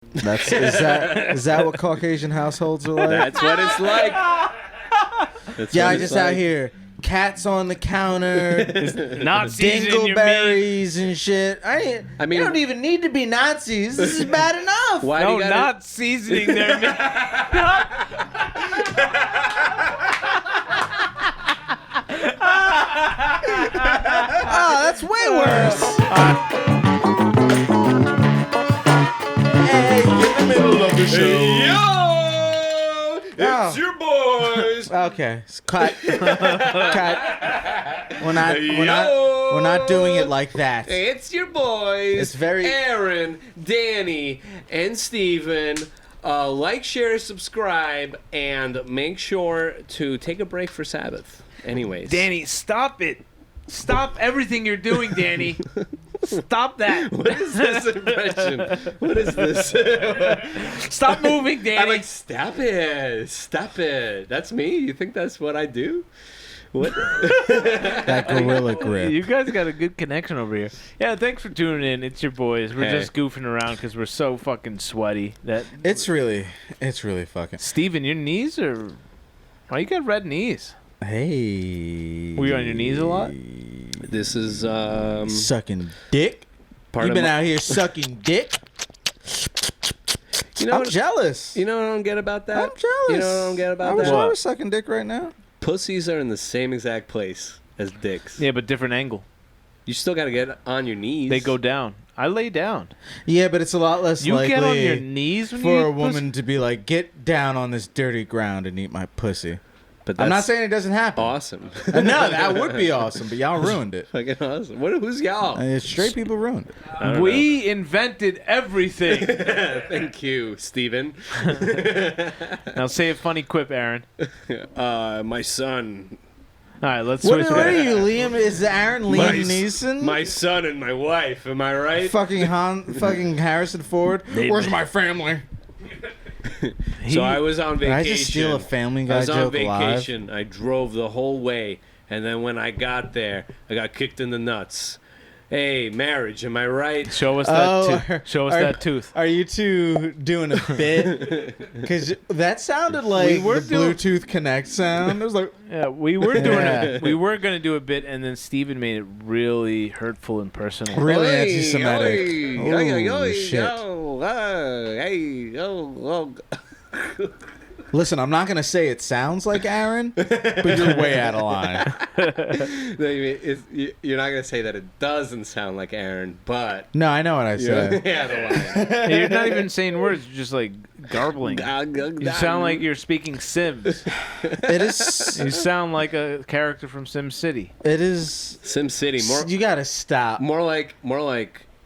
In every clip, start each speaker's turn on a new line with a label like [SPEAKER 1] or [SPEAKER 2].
[SPEAKER 1] Is that what Caucasian households are like?
[SPEAKER 2] That's what it's like.
[SPEAKER 1] I just out here. Cats on the counter,
[SPEAKER 3] not
[SPEAKER 1] dingleberries and shit. I mean, you don't even need to be Nazis. This is bad enough.
[SPEAKER 3] Why no, not seasoning their meat.
[SPEAKER 1] Oh, that's way worse. Hey, in the middle of the show.
[SPEAKER 2] It's Your Boyz.
[SPEAKER 1] Okay, cut. Cut. We're not doing it like that.
[SPEAKER 2] It's Your Boyz.
[SPEAKER 1] It's very
[SPEAKER 2] Aaron, Danny, and Steven. Like, share, subscribe, and make sure to take a break for Sabbath. Anyways,
[SPEAKER 3] Danny, stop it. Stop everything you're doing, Danny. Stop that.
[SPEAKER 2] What is this impression? What is this?
[SPEAKER 3] Stop moving, Danny.
[SPEAKER 2] I'm like, stop it. Stop it. That's me? You think that's what I do? What?
[SPEAKER 1] That gorilla grip.
[SPEAKER 3] You guys got a good connection over here. Yeah, thanks for tuning in. It's Your Boyz. We're just goofing around because we're so fucking sweaty.
[SPEAKER 1] It's really fucking.
[SPEAKER 3] Steven, your knees are... Why you got red knees?
[SPEAKER 1] Hey.
[SPEAKER 3] Were you on your knees a lot?
[SPEAKER 2] This is
[SPEAKER 1] sucking dick. You've been out here sucking dick.
[SPEAKER 2] You know
[SPEAKER 1] I'm jealous.
[SPEAKER 2] You know what I don't get about that?
[SPEAKER 1] I'm jealous.
[SPEAKER 2] You know what I don't get about
[SPEAKER 1] that?
[SPEAKER 2] that?
[SPEAKER 1] I was sucking dick right now.
[SPEAKER 2] Pussies are in the same exact place as dicks.
[SPEAKER 3] Yeah, but different angle.
[SPEAKER 2] You still got to get on your knees.
[SPEAKER 3] They go down. I lay down.
[SPEAKER 1] Yeah, but it's a lot less likely
[SPEAKER 3] get on your knees when
[SPEAKER 1] for a woman to be like, get down on this dirty ground and eat my pussy. But I'm not saying it doesn't happen.
[SPEAKER 2] Awesome.
[SPEAKER 1] No, that would be awesome, but y'all ruined it.
[SPEAKER 2] Fucking awesome. Who's y'all?
[SPEAKER 1] Straight people ruined it.
[SPEAKER 3] We invented everything.
[SPEAKER 2] Thank you, Steven.
[SPEAKER 3] Now say a funny quip, Aaron.
[SPEAKER 2] My son.
[SPEAKER 3] All right, let's switch.
[SPEAKER 1] What are you, Liam? Is Aaron Liam Neeson?
[SPEAKER 2] My son and my wife. Am I right?
[SPEAKER 1] Fucking Harrison Ford. Where's my family?
[SPEAKER 2] So I was on vacation.
[SPEAKER 1] Did I just steal a Family Guy joke?
[SPEAKER 2] I was on vacation. Live? I drove the whole way, and then when I got there, I got kicked in the nuts. Hey, marriage, am I right?
[SPEAKER 3] Show us that. Show us that tooth.
[SPEAKER 1] Are you two doing a bit? Because that sounded like the Bluetooth Connect sound. It was like,
[SPEAKER 3] yeah, we were doing we were gonna do a bit, and then Steven made it really hurtful and personal.
[SPEAKER 1] Really anti-Semitic. Listen, I'm not going to say it sounds like Aaron, but you're way out of line.
[SPEAKER 2] You're not going to say that it doesn't sound like Aaron, but...
[SPEAKER 1] No, I know what I said.
[SPEAKER 2] You're out of line.
[SPEAKER 3] You're not even saying words. You're just like garbling. You sound like you're speaking Sims.
[SPEAKER 1] It is...
[SPEAKER 3] You sound like a character from Sim City.
[SPEAKER 1] It is...
[SPEAKER 2] Sim City.
[SPEAKER 1] You got to stop.
[SPEAKER 2] More like...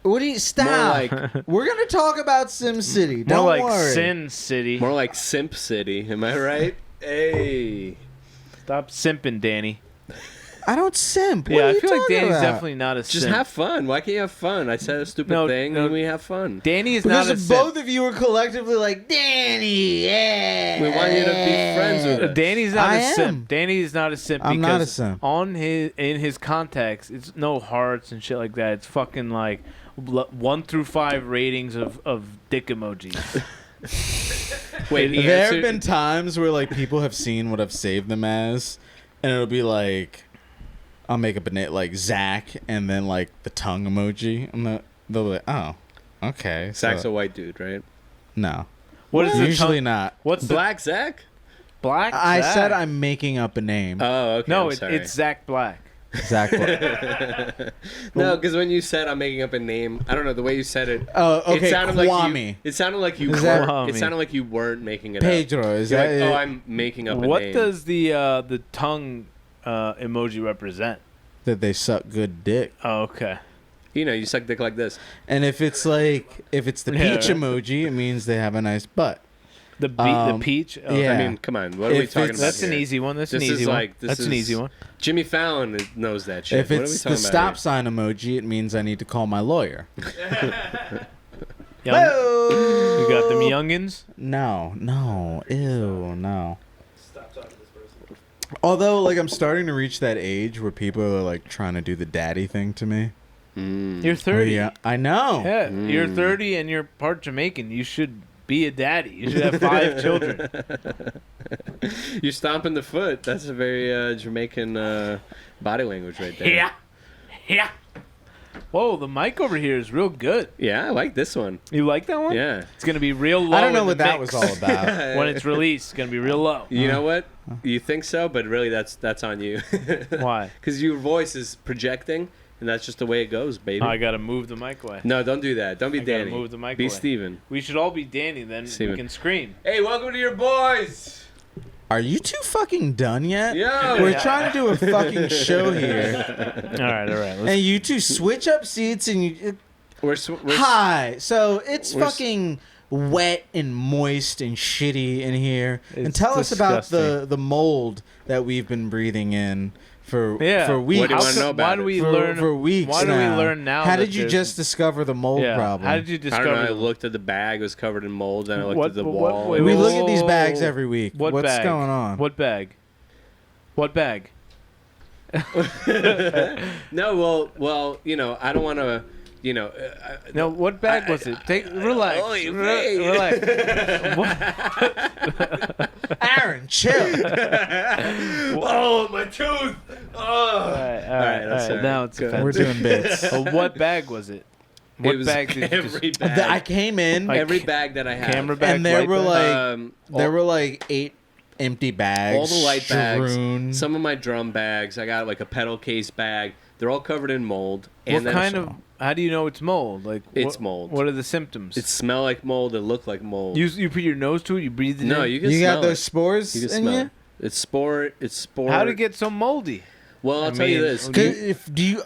[SPEAKER 1] What do you stop? We're gonna talk about Sim City. Don't worry.
[SPEAKER 3] More like Sin City.
[SPEAKER 2] More like Simp City. Am I right? Hey.
[SPEAKER 3] Stop simping, Danny.
[SPEAKER 1] I don't simp.
[SPEAKER 3] Yeah, I feel like Danny's definitely not a simp.
[SPEAKER 2] Just have fun. Why can't you have fun? I said a stupid thing and we have fun.
[SPEAKER 3] Danny is not a simp.
[SPEAKER 1] Because both of you are collectively like, Danny, yeah.
[SPEAKER 2] We want you to be friends with us.
[SPEAKER 3] Danny's not a simp. Danny is not a simp
[SPEAKER 1] I'm
[SPEAKER 3] because
[SPEAKER 1] not a simp.
[SPEAKER 3] In his context, it's no hearts and shit like that. It's fucking like 1 through 5 ratings of dick emojis.
[SPEAKER 2] Wait,
[SPEAKER 1] there have been times where like people have seen what I've saved them as, and it'll be like, I'll make up a name like Zach, and then like the tongue emoji. They'll be like, oh, okay.
[SPEAKER 2] Zach's a white dude, right?
[SPEAKER 1] No.
[SPEAKER 3] What is
[SPEAKER 1] usually not?
[SPEAKER 2] What's Black Zach?
[SPEAKER 3] Black.
[SPEAKER 1] I
[SPEAKER 3] Zach?
[SPEAKER 1] said I'm making up a name.
[SPEAKER 2] Oh, okay.
[SPEAKER 3] No, it's Zach Black.
[SPEAKER 1] Zach Black.
[SPEAKER 2] No, because when you said I'm making up a name, I don't know the way you said it.
[SPEAKER 1] Oh, okay.
[SPEAKER 2] It sounded
[SPEAKER 1] Kwame.
[SPEAKER 2] It sounded like you weren't making it
[SPEAKER 1] Pedro,
[SPEAKER 2] up.
[SPEAKER 1] is
[SPEAKER 2] You're
[SPEAKER 1] that
[SPEAKER 2] like,
[SPEAKER 1] it?
[SPEAKER 2] oh, I'm making up a name.
[SPEAKER 3] What does the tongue emoji represent?
[SPEAKER 1] That they suck good dick.
[SPEAKER 3] Oh, okay.
[SPEAKER 2] You know, you suck dick like this.
[SPEAKER 1] And if it's the peach emoji, it means they have a nice butt.
[SPEAKER 3] The peach?
[SPEAKER 1] Oh, yeah.
[SPEAKER 2] I mean, come on. What are we talking about
[SPEAKER 3] That's
[SPEAKER 2] here?
[SPEAKER 3] An easy one. That's an easy one.
[SPEAKER 2] Jimmy Fallon knows that shit.
[SPEAKER 1] If it's the stop sign emoji, it means I need to call my lawyer.
[SPEAKER 3] You got them youngins?
[SPEAKER 1] No. Ew, no. Stop talking to this person. Although, like, I'm starting to reach that age where people are, like, trying to do the daddy thing to me.
[SPEAKER 3] You're 30.
[SPEAKER 1] Yeah, I know.
[SPEAKER 3] Yeah, you're 30 and you're part Jamaican. You should be a daddy. You should have 5 children.
[SPEAKER 2] You're stomping the foot. That's a very Jamaican body language right there.
[SPEAKER 3] Yeah. Whoa, the mic over here is real good.
[SPEAKER 2] Yeah, I like this one.
[SPEAKER 3] You like that one?
[SPEAKER 2] Yeah.
[SPEAKER 3] It's going to be real low.
[SPEAKER 1] I don't know
[SPEAKER 3] in
[SPEAKER 1] what
[SPEAKER 3] the
[SPEAKER 1] that
[SPEAKER 3] mix.
[SPEAKER 1] was all about.
[SPEAKER 3] When it's released, it's going to be real low.
[SPEAKER 2] You know what? You think so, but really that's on you.
[SPEAKER 3] Why?
[SPEAKER 2] Because your voice is projecting, and that's just the way it goes, baby.
[SPEAKER 3] Oh, I got to move the mic away.
[SPEAKER 2] No, don't do that. Don't be
[SPEAKER 3] I gotta
[SPEAKER 2] Danny.
[SPEAKER 3] move the mic
[SPEAKER 2] be
[SPEAKER 3] away.
[SPEAKER 2] Steven.
[SPEAKER 3] We should all be Danny, then
[SPEAKER 2] Steven.
[SPEAKER 3] we can scream.
[SPEAKER 2] Hey, welcome to Your Boyz.
[SPEAKER 1] Are you two fucking done yet?
[SPEAKER 2] Yeah.
[SPEAKER 1] We're trying to do a fucking show here.
[SPEAKER 3] All right.
[SPEAKER 1] And you two switch up seats and you...
[SPEAKER 2] We're
[SPEAKER 1] Hi. So it's
[SPEAKER 2] we're
[SPEAKER 1] fucking wet and moist and shitty in here. And
[SPEAKER 3] It's
[SPEAKER 1] tell us about
[SPEAKER 3] disgusting.
[SPEAKER 1] the mold that we've been breathing in for weeks.
[SPEAKER 2] What do you want to know about
[SPEAKER 3] Why do we
[SPEAKER 2] it?
[SPEAKER 3] learn?
[SPEAKER 1] For weeks
[SPEAKER 3] Why do we
[SPEAKER 1] now.
[SPEAKER 3] learn now?
[SPEAKER 1] How
[SPEAKER 3] that
[SPEAKER 1] did you
[SPEAKER 3] there's-
[SPEAKER 1] just discover the mold
[SPEAKER 3] Yeah.
[SPEAKER 1] problem?
[SPEAKER 3] How did you
[SPEAKER 2] I
[SPEAKER 3] discover?
[SPEAKER 2] don't know. I
[SPEAKER 3] the-
[SPEAKER 2] looked at the bag. It was covered in mold. Then I looked
[SPEAKER 3] What-
[SPEAKER 2] at the
[SPEAKER 3] what-
[SPEAKER 2] wall.
[SPEAKER 3] wait,
[SPEAKER 1] we
[SPEAKER 3] whoa,
[SPEAKER 1] look at these
[SPEAKER 3] whoa,
[SPEAKER 1] bags
[SPEAKER 3] whoa.
[SPEAKER 1] every week.
[SPEAKER 3] What
[SPEAKER 1] What's
[SPEAKER 3] bag?
[SPEAKER 1] going on?
[SPEAKER 3] What bag? What bag?
[SPEAKER 2] No, well, I don't want to,
[SPEAKER 3] No, what bag was it? Relax.
[SPEAKER 2] Oy
[SPEAKER 3] Relax.
[SPEAKER 1] Aaron, chill.
[SPEAKER 2] Oh, my tooth. Oh.
[SPEAKER 3] All right.
[SPEAKER 2] that's all right.
[SPEAKER 3] Now it's
[SPEAKER 2] Good.
[SPEAKER 3] offensive.
[SPEAKER 1] We're doing bits.
[SPEAKER 3] What bag was it?
[SPEAKER 2] It
[SPEAKER 3] What
[SPEAKER 2] was
[SPEAKER 3] bag did you
[SPEAKER 2] every
[SPEAKER 3] just...
[SPEAKER 2] bag.
[SPEAKER 1] I came in
[SPEAKER 3] Like,
[SPEAKER 2] every bag that I had.
[SPEAKER 3] Camera bag,
[SPEAKER 1] and there
[SPEAKER 3] light
[SPEAKER 1] were
[SPEAKER 3] bag?
[SPEAKER 1] like 8 empty bags.
[SPEAKER 2] all the light bags,
[SPEAKER 1] strewn.
[SPEAKER 2] some of my drum bags. I got like a pedal case bag. They're all covered in mold.
[SPEAKER 3] What
[SPEAKER 2] And then
[SPEAKER 3] kind of... How do you know it's mold? Like
[SPEAKER 2] It's
[SPEAKER 3] what,
[SPEAKER 2] mold.
[SPEAKER 3] What are the symptoms?
[SPEAKER 2] It smell like mold. It look like mold.
[SPEAKER 3] You put your nose to it. You breathe it
[SPEAKER 2] no,
[SPEAKER 3] in.
[SPEAKER 2] you can
[SPEAKER 1] You
[SPEAKER 2] smell
[SPEAKER 1] got those
[SPEAKER 2] it.
[SPEAKER 1] spores
[SPEAKER 2] You can
[SPEAKER 1] in
[SPEAKER 2] smell
[SPEAKER 1] you?
[SPEAKER 2] it. It's spore.
[SPEAKER 3] How did it get so moldy?
[SPEAKER 2] Well, I'll tell you this.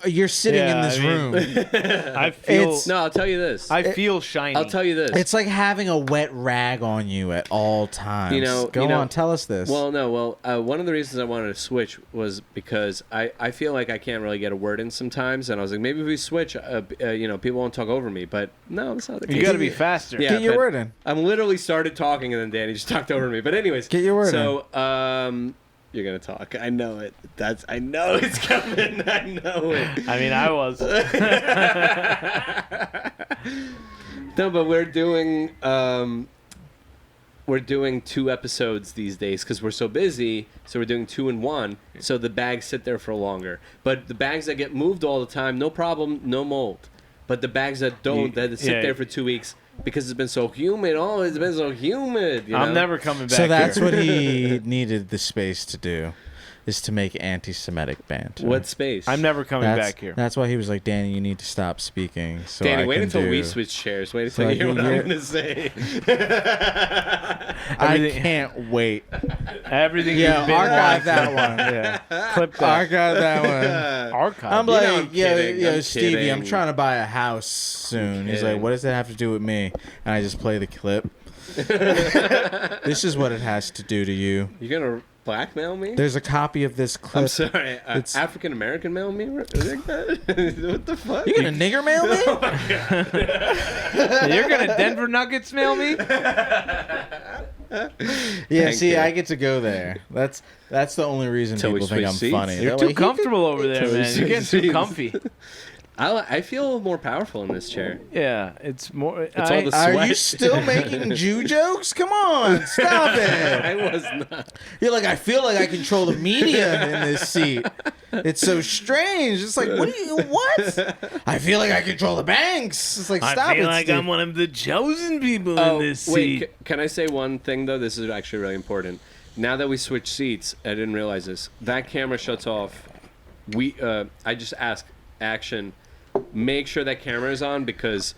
[SPEAKER 1] You're sitting in this room.
[SPEAKER 3] I feel.
[SPEAKER 1] It's-
[SPEAKER 2] No, I'll tell you this.
[SPEAKER 3] I feel shiny.
[SPEAKER 2] I'll tell you this.
[SPEAKER 1] It's like having a wet rag on you at all times. Go on, tell us this.
[SPEAKER 2] Well, no. Well, one of the reasons I wanted to switch was because I feel like I can't really get a word in sometimes, and I was like, maybe if we switch, people won't talk over me. But no, that's not the case.
[SPEAKER 3] You got to be faster.
[SPEAKER 2] Yeah.
[SPEAKER 1] get your
[SPEAKER 2] but
[SPEAKER 1] word in.
[SPEAKER 2] I'm literally started talking, and then Danny just talked over me. But anyways,
[SPEAKER 1] Get your word
[SPEAKER 2] in. You're gonna talk. I know it. I know it's coming. I know it.
[SPEAKER 3] I mean, I was.
[SPEAKER 2] No, but we're doing 2 episodes these days because we're so busy. So we're doing 2 in 1. So the bags sit there for longer. But the bags that get moved all the time, no problem, no mold. But the bags that don't, that sit there for 2 weeks because it's been so humid. Oh, it's been so humid.
[SPEAKER 3] I'm never coming back.
[SPEAKER 1] So that's
[SPEAKER 3] here.
[SPEAKER 1] what he needed the space to do, is to make anti-Semitic banter.
[SPEAKER 2] What space?
[SPEAKER 3] I'm never coming back here.
[SPEAKER 1] That's why he was like, Danny, you need to stop speaking. So
[SPEAKER 2] Danny,
[SPEAKER 1] I
[SPEAKER 2] wait
[SPEAKER 1] can
[SPEAKER 2] until
[SPEAKER 1] do...
[SPEAKER 2] we switch chairs. Wait until
[SPEAKER 1] So
[SPEAKER 2] you hear what I'm
[SPEAKER 1] you're-
[SPEAKER 2] going to say.
[SPEAKER 1] I
[SPEAKER 3] Everything-
[SPEAKER 1] can't wait.
[SPEAKER 3] Everything
[SPEAKER 1] Yeah,
[SPEAKER 3] you've been
[SPEAKER 1] archive
[SPEAKER 3] wanting.
[SPEAKER 1] that one.
[SPEAKER 3] Yeah, clip that.
[SPEAKER 1] Archive that one.
[SPEAKER 3] Archive.
[SPEAKER 1] I'm
[SPEAKER 2] You know
[SPEAKER 1] like,
[SPEAKER 2] I'm kidding. I'm
[SPEAKER 1] Stevie, I'm
[SPEAKER 2] kidding.
[SPEAKER 1] trying to buy a house soon. He's like,
[SPEAKER 2] kidding.
[SPEAKER 1] what does that have to do with me? And I just play the clip. This is what it has to do to you.
[SPEAKER 2] You're going to blackmail me?
[SPEAKER 1] There's a copy of this clip.
[SPEAKER 2] I'm sorry.
[SPEAKER 1] It's-
[SPEAKER 2] African American mail me? What the fuck?
[SPEAKER 1] You gonna nigger mail me?
[SPEAKER 3] You're gonna Denver Nuggets mail me?
[SPEAKER 1] Yeah,
[SPEAKER 2] Thank
[SPEAKER 1] see,
[SPEAKER 2] you.
[SPEAKER 1] I get to go there. That's the only reason
[SPEAKER 2] Till we
[SPEAKER 1] people think I'm
[SPEAKER 2] switch seats?
[SPEAKER 1] funny.
[SPEAKER 3] You're
[SPEAKER 1] They're
[SPEAKER 3] too
[SPEAKER 1] like,
[SPEAKER 3] comfortable over there,
[SPEAKER 2] Totally
[SPEAKER 3] man. You're getting too
[SPEAKER 2] seats.
[SPEAKER 3] comfy.
[SPEAKER 2] I feel more powerful in this chair.
[SPEAKER 3] Yeah, it's more.
[SPEAKER 2] It's all the
[SPEAKER 1] Are you
[SPEAKER 2] sweat.
[SPEAKER 1] still making Jew jokes? Come on, stop it.
[SPEAKER 2] I was not.
[SPEAKER 1] You're like, I feel like I control the media in this seat. It's so strange. It's like, what? I feel like I control the banks. It's like, stop
[SPEAKER 3] I feel
[SPEAKER 1] it,
[SPEAKER 3] like
[SPEAKER 1] Steve.
[SPEAKER 3] I'm one of the chosen people in this
[SPEAKER 2] wait.
[SPEAKER 3] seat.
[SPEAKER 2] Can I say one thing though? This is actually really important. Now that we switched seats, I didn't realize this. That camera shuts off. I just ask action. Make sure that camera is on because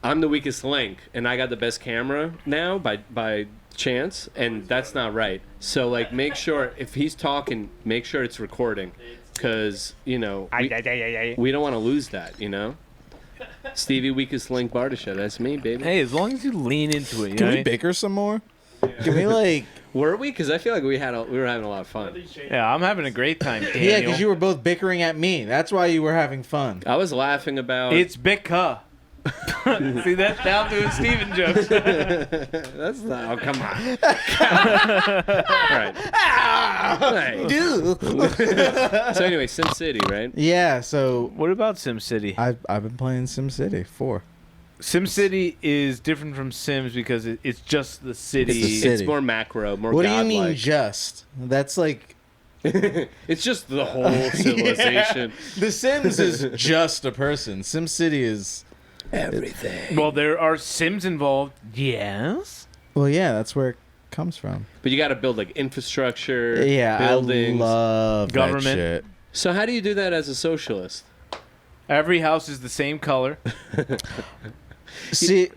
[SPEAKER 2] I'm the weakest link and I got the best camera now by chance, and that's not right. So like, make sure if he's talking, make sure it's recording, because we don't want to lose that. Stevie, weakest link Bardisha. That's me, baby.
[SPEAKER 3] Hey, as long as you lean into it, you
[SPEAKER 1] Can
[SPEAKER 3] know
[SPEAKER 1] we
[SPEAKER 3] what
[SPEAKER 1] bicker some more? Can we like...
[SPEAKER 2] Were we? Because I feel like we were having a lot of fun.
[SPEAKER 3] I mean? Yeah, I'm having a great time, Daniel.
[SPEAKER 1] Yeah, because you were both bickering at me. That's why you were having fun.
[SPEAKER 2] I was laughing about.
[SPEAKER 3] It's Bicka. See, that's now doing Steven jokes.
[SPEAKER 2] That's not. Oh, come on. All right. Right.
[SPEAKER 1] Do.
[SPEAKER 2] So anyway, SimCity, right?
[SPEAKER 1] Yeah. So
[SPEAKER 3] What about SimCity?
[SPEAKER 1] I've been playing SimCity 4.
[SPEAKER 3] SimCity is different from Sims because it's just the city.
[SPEAKER 1] It's the city.
[SPEAKER 2] It's more macro, more
[SPEAKER 1] What do
[SPEAKER 2] godlike.
[SPEAKER 1] you mean just? That's like
[SPEAKER 2] It's just the whole civilization.
[SPEAKER 1] The Sims is just a person. SimCity is
[SPEAKER 2] Everything.
[SPEAKER 3] Well, there are Sims involved. Yes.
[SPEAKER 1] well, yeah, that's where it comes from.
[SPEAKER 2] But you got to build like infrastructure,
[SPEAKER 1] Yeah,
[SPEAKER 2] buildings.
[SPEAKER 1] I love
[SPEAKER 3] Government.
[SPEAKER 1] that shit.
[SPEAKER 2] So how do you do that as a socialist?
[SPEAKER 3] Every house is the same color.
[SPEAKER 1] See,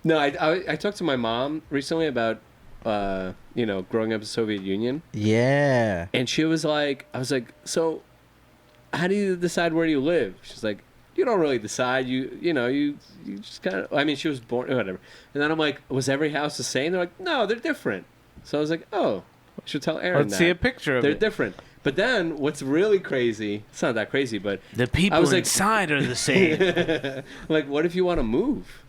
[SPEAKER 2] No, I talked to my mom recently about growing up in the Soviet Union,
[SPEAKER 1] yeah.
[SPEAKER 2] and she was like, I was like, so how do you decide where you live? She's like, you don't really decide. You just kind of. I mean, she was born whatever. And then I'm like, was every house the same? They're like, no, they're different. So I was like, oh, I should tell Aaron
[SPEAKER 3] Let's see a picture of
[SPEAKER 2] they're
[SPEAKER 3] it.
[SPEAKER 2] different. But then what's really crazy? It's not that crazy, but
[SPEAKER 3] The people
[SPEAKER 2] was like-
[SPEAKER 3] inside are the same.
[SPEAKER 2] like, what if you want to move?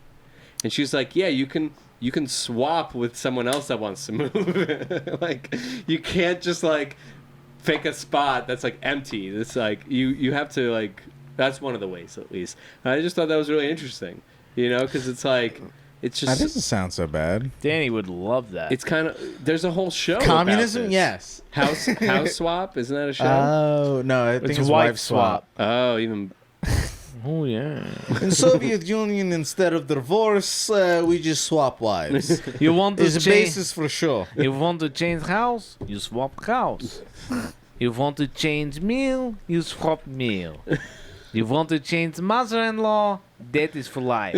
[SPEAKER 2] And she's like, yeah, you can swap with someone else that wants to move. Like, you can't just like pick a spot that's like empty. It's like you have to like. That's one of the ways, at least. I just thought that was really interesting, because it's like it's
[SPEAKER 1] That
[SPEAKER 2] just
[SPEAKER 1] doesn't sound so bad.
[SPEAKER 3] Danny would love that.
[SPEAKER 2] it's kind of there's a whole show.
[SPEAKER 1] Communism,
[SPEAKER 2] about this.
[SPEAKER 1] yes.
[SPEAKER 2] House swap, isn't that a show?
[SPEAKER 1] Oh no, I think it's wife swap.
[SPEAKER 2] Oh, even
[SPEAKER 3] Oh yeah.
[SPEAKER 1] In Soviet Union, instead of divorce, we just swap wives.
[SPEAKER 3] You want to
[SPEAKER 1] It's a
[SPEAKER 3] change?
[SPEAKER 1] basis for sure.
[SPEAKER 3] You want to change house? You swap house. You want to change meal? You swap meal. You want to change mother-in-law? That is for life.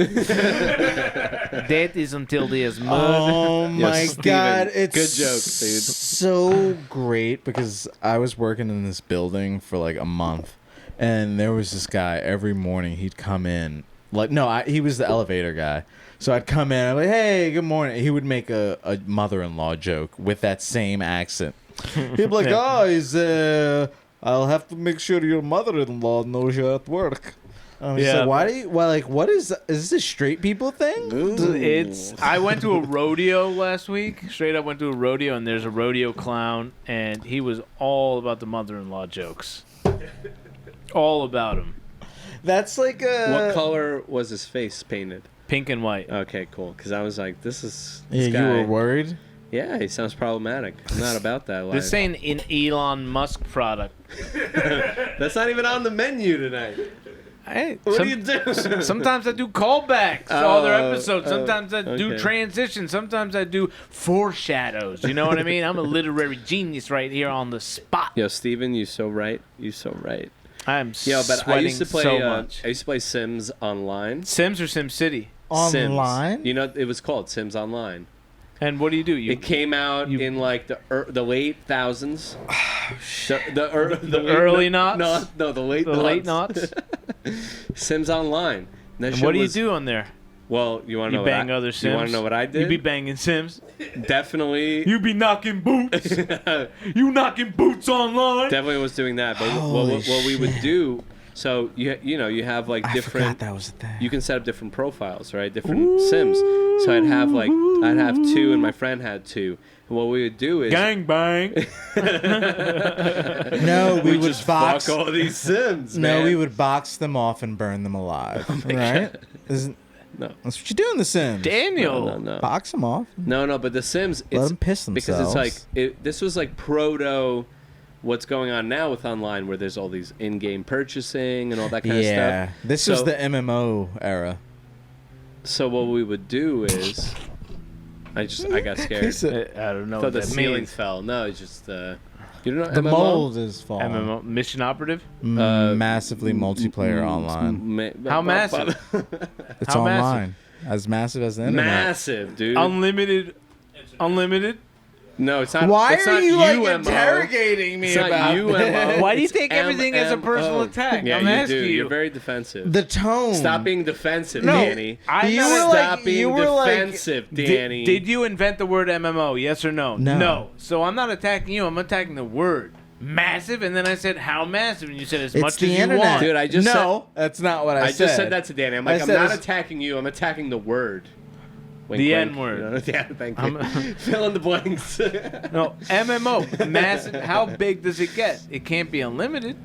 [SPEAKER 3] That is until there's murder.
[SPEAKER 1] Oh my
[SPEAKER 2] Steven,
[SPEAKER 1] god, it's
[SPEAKER 2] good joke, dude.
[SPEAKER 1] so great because I was working in this building for like a month, and there was this guy every morning. He'd come in, he was the elevator guy. So I'd come in, I'm like, hey, good morning. He would make a mother-in-law joke with that same accent. He'd be like, I'll have to make sure your mother-in-law knows you're at work.
[SPEAKER 3] Yeah.
[SPEAKER 1] Like, what is this a straight people thing?
[SPEAKER 3] I went to a rodeo last week. Straight up went to a rodeo, and there's a rodeo clown, and he was all about the mother-in-law jokes. All about him.
[SPEAKER 1] That's like a...
[SPEAKER 2] what color was his face painted?
[SPEAKER 3] Pink and white.
[SPEAKER 2] Okay, cool. Because I was like, this
[SPEAKER 1] Yeah,
[SPEAKER 2] guy.
[SPEAKER 1] you were worried?
[SPEAKER 2] Yeah, he sounds problematic. I'm not about that life.
[SPEAKER 3] This ain't an Elon Musk product.
[SPEAKER 2] That's not even on the menu tonight.
[SPEAKER 3] Hey,
[SPEAKER 2] What do you do?
[SPEAKER 3] sometimes I do callbacks to all their episodes. Sometimes I do
[SPEAKER 2] okay.
[SPEAKER 3] transitions. Sometimes I do foreshadows. You know what I mean? I'm a literary genius right here on the spot.
[SPEAKER 2] Yo, Steven, you so right. You so right.
[SPEAKER 3] I'm
[SPEAKER 2] Yo, but
[SPEAKER 3] sweating
[SPEAKER 2] I used to play.
[SPEAKER 3] so much.
[SPEAKER 2] I used to play Sims online.
[SPEAKER 3] Sims or Sim City?
[SPEAKER 1] Online?
[SPEAKER 2] Sims. It was called Sims Online.
[SPEAKER 3] And what do?
[SPEAKER 2] It came out in like the late thousands. The
[SPEAKER 3] early knots?
[SPEAKER 2] No, the late
[SPEAKER 3] The
[SPEAKER 2] knots.
[SPEAKER 3] late knots?
[SPEAKER 2] Sims Online.
[SPEAKER 3] And what do you do on there?
[SPEAKER 2] Well, you want to
[SPEAKER 3] You
[SPEAKER 2] know
[SPEAKER 3] bang
[SPEAKER 2] what
[SPEAKER 3] other
[SPEAKER 2] You
[SPEAKER 3] Sims?
[SPEAKER 2] want to know what I did?
[SPEAKER 3] You be banging Sims?
[SPEAKER 2] Definitely.
[SPEAKER 3] You be knocking boots? You knocking boots online?
[SPEAKER 2] Definitely was doing that. But
[SPEAKER 1] Holy
[SPEAKER 2] what we would do, so you have like
[SPEAKER 1] I
[SPEAKER 2] different.
[SPEAKER 1] forgot that was a thing.
[SPEAKER 2] You can set up different profiles, right? Different Sims. So I'd have 2, and my friend had 2. And what we would do is
[SPEAKER 3] Gang bang.
[SPEAKER 1] No, we would
[SPEAKER 2] just
[SPEAKER 1] box.
[SPEAKER 2] fuck all these Sims.
[SPEAKER 1] No,
[SPEAKER 2] man.
[SPEAKER 1] we would box them off and burn them alive. Right?
[SPEAKER 2] No.
[SPEAKER 1] That's what you do in The Sims.
[SPEAKER 3] Daniel.
[SPEAKER 2] No.
[SPEAKER 1] Box them off.
[SPEAKER 2] No, but The Sims,
[SPEAKER 1] Let them piss
[SPEAKER 2] because
[SPEAKER 1] themselves.
[SPEAKER 2] it's like this was like proto. What's going on now with online, where there's all these in-game purchasing and all that kind of
[SPEAKER 1] Yeah.
[SPEAKER 2] stuff.
[SPEAKER 1] This was the MMO era.
[SPEAKER 2] So what we would do is, I got scared.
[SPEAKER 3] I don't know
[SPEAKER 2] I thought
[SPEAKER 3] what
[SPEAKER 2] the
[SPEAKER 3] that
[SPEAKER 2] ceiling
[SPEAKER 3] means.
[SPEAKER 2] fell. No, it's just you don't know
[SPEAKER 1] The
[SPEAKER 2] MMO?
[SPEAKER 1] mold is falling.
[SPEAKER 3] MMO. Mission Operative?
[SPEAKER 1] Massively multiplayer online.
[SPEAKER 3] How massive?
[SPEAKER 1] It's
[SPEAKER 3] How
[SPEAKER 1] online. As massive as the internet.
[SPEAKER 2] Massive, dude.
[SPEAKER 3] Unlimited?
[SPEAKER 2] No, it's not.
[SPEAKER 1] Why
[SPEAKER 2] it's
[SPEAKER 1] are
[SPEAKER 2] not
[SPEAKER 1] you like
[SPEAKER 2] UMO.
[SPEAKER 1] interrogating me
[SPEAKER 2] It's not
[SPEAKER 1] about
[SPEAKER 2] UMO.
[SPEAKER 1] this?
[SPEAKER 3] Why do you
[SPEAKER 2] It's
[SPEAKER 3] take everything as a personal
[SPEAKER 2] MMO.
[SPEAKER 3] attack?
[SPEAKER 2] Yeah,
[SPEAKER 3] I'm
[SPEAKER 2] you
[SPEAKER 3] asking
[SPEAKER 2] do.
[SPEAKER 3] you.
[SPEAKER 2] You're very defensive.
[SPEAKER 1] The tone.
[SPEAKER 2] Stop being defensive,
[SPEAKER 3] No,
[SPEAKER 2] Danny.
[SPEAKER 3] I'm
[SPEAKER 1] You
[SPEAKER 3] not-
[SPEAKER 1] were like-
[SPEAKER 2] Stop being
[SPEAKER 1] you were like-
[SPEAKER 2] defensive, Danny.
[SPEAKER 3] Did you invent the word MMO? Yes or no?
[SPEAKER 1] No.
[SPEAKER 3] So I'm not attacking you. I'm attacking the word. Massive, and then I said how massive, and you said as
[SPEAKER 1] It's
[SPEAKER 3] much
[SPEAKER 1] the
[SPEAKER 3] as you
[SPEAKER 1] internet.
[SPEAKER 3] want.
[SPEAKER 2] Dude, I just
[SPEAKER 1] no, that's not what I said.
[SPEAKER 2] just said that to Danny. I'm like,
[SPEAKER 1] I
[SPEAKER 2] I'm
[SPEAKER 1] said
[SPEAKER 2] not
[SPEAKER 1] it's-
[SPEAKER 2] attacking you. I'm attacking the word. Wink,
[SPEAKER 3] The
[SPEAKER 2] wink.
[SPEAKER 3] N-word.
[SPEAKER 2] Yeah, thank you. Fill in the blanks.
[SPEAKER 3] No, MMO. Massive. How big does it get? It can't be unlimited.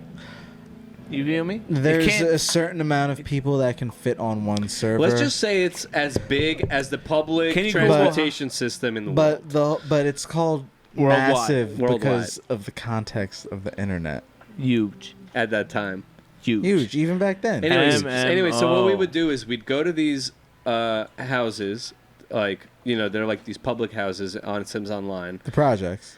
[SPEAKER 3] You feel me?
[SPEAKER 1] There's a certain amount of people that can fit on one server.
[SPEAKER 2] Let's just say it's as big as the public
[SPEAKER 3] Can you
[SPEAKER 2] transportation system in the world.
[SPEAKER 1] but it's called
[SPEAKER 3] Worldwide.
[SPEAKER 1] massive
[SPEAKER 2] Worldwide.
[SPEAKER 1] because of the context of the internet.
[SPEAKER 3] Huge.
[SPEAKER 2] At that time.
[SPEAKER 1] Huge, even back then.
[SPEAKER 2] Anyway, so what we
[SPEAKER 3] MMO.
[SPEAKER 2] would do is we'd go to these houses, like, they're like these public houses on Sims Online.
[SPEAKER 1] The projects.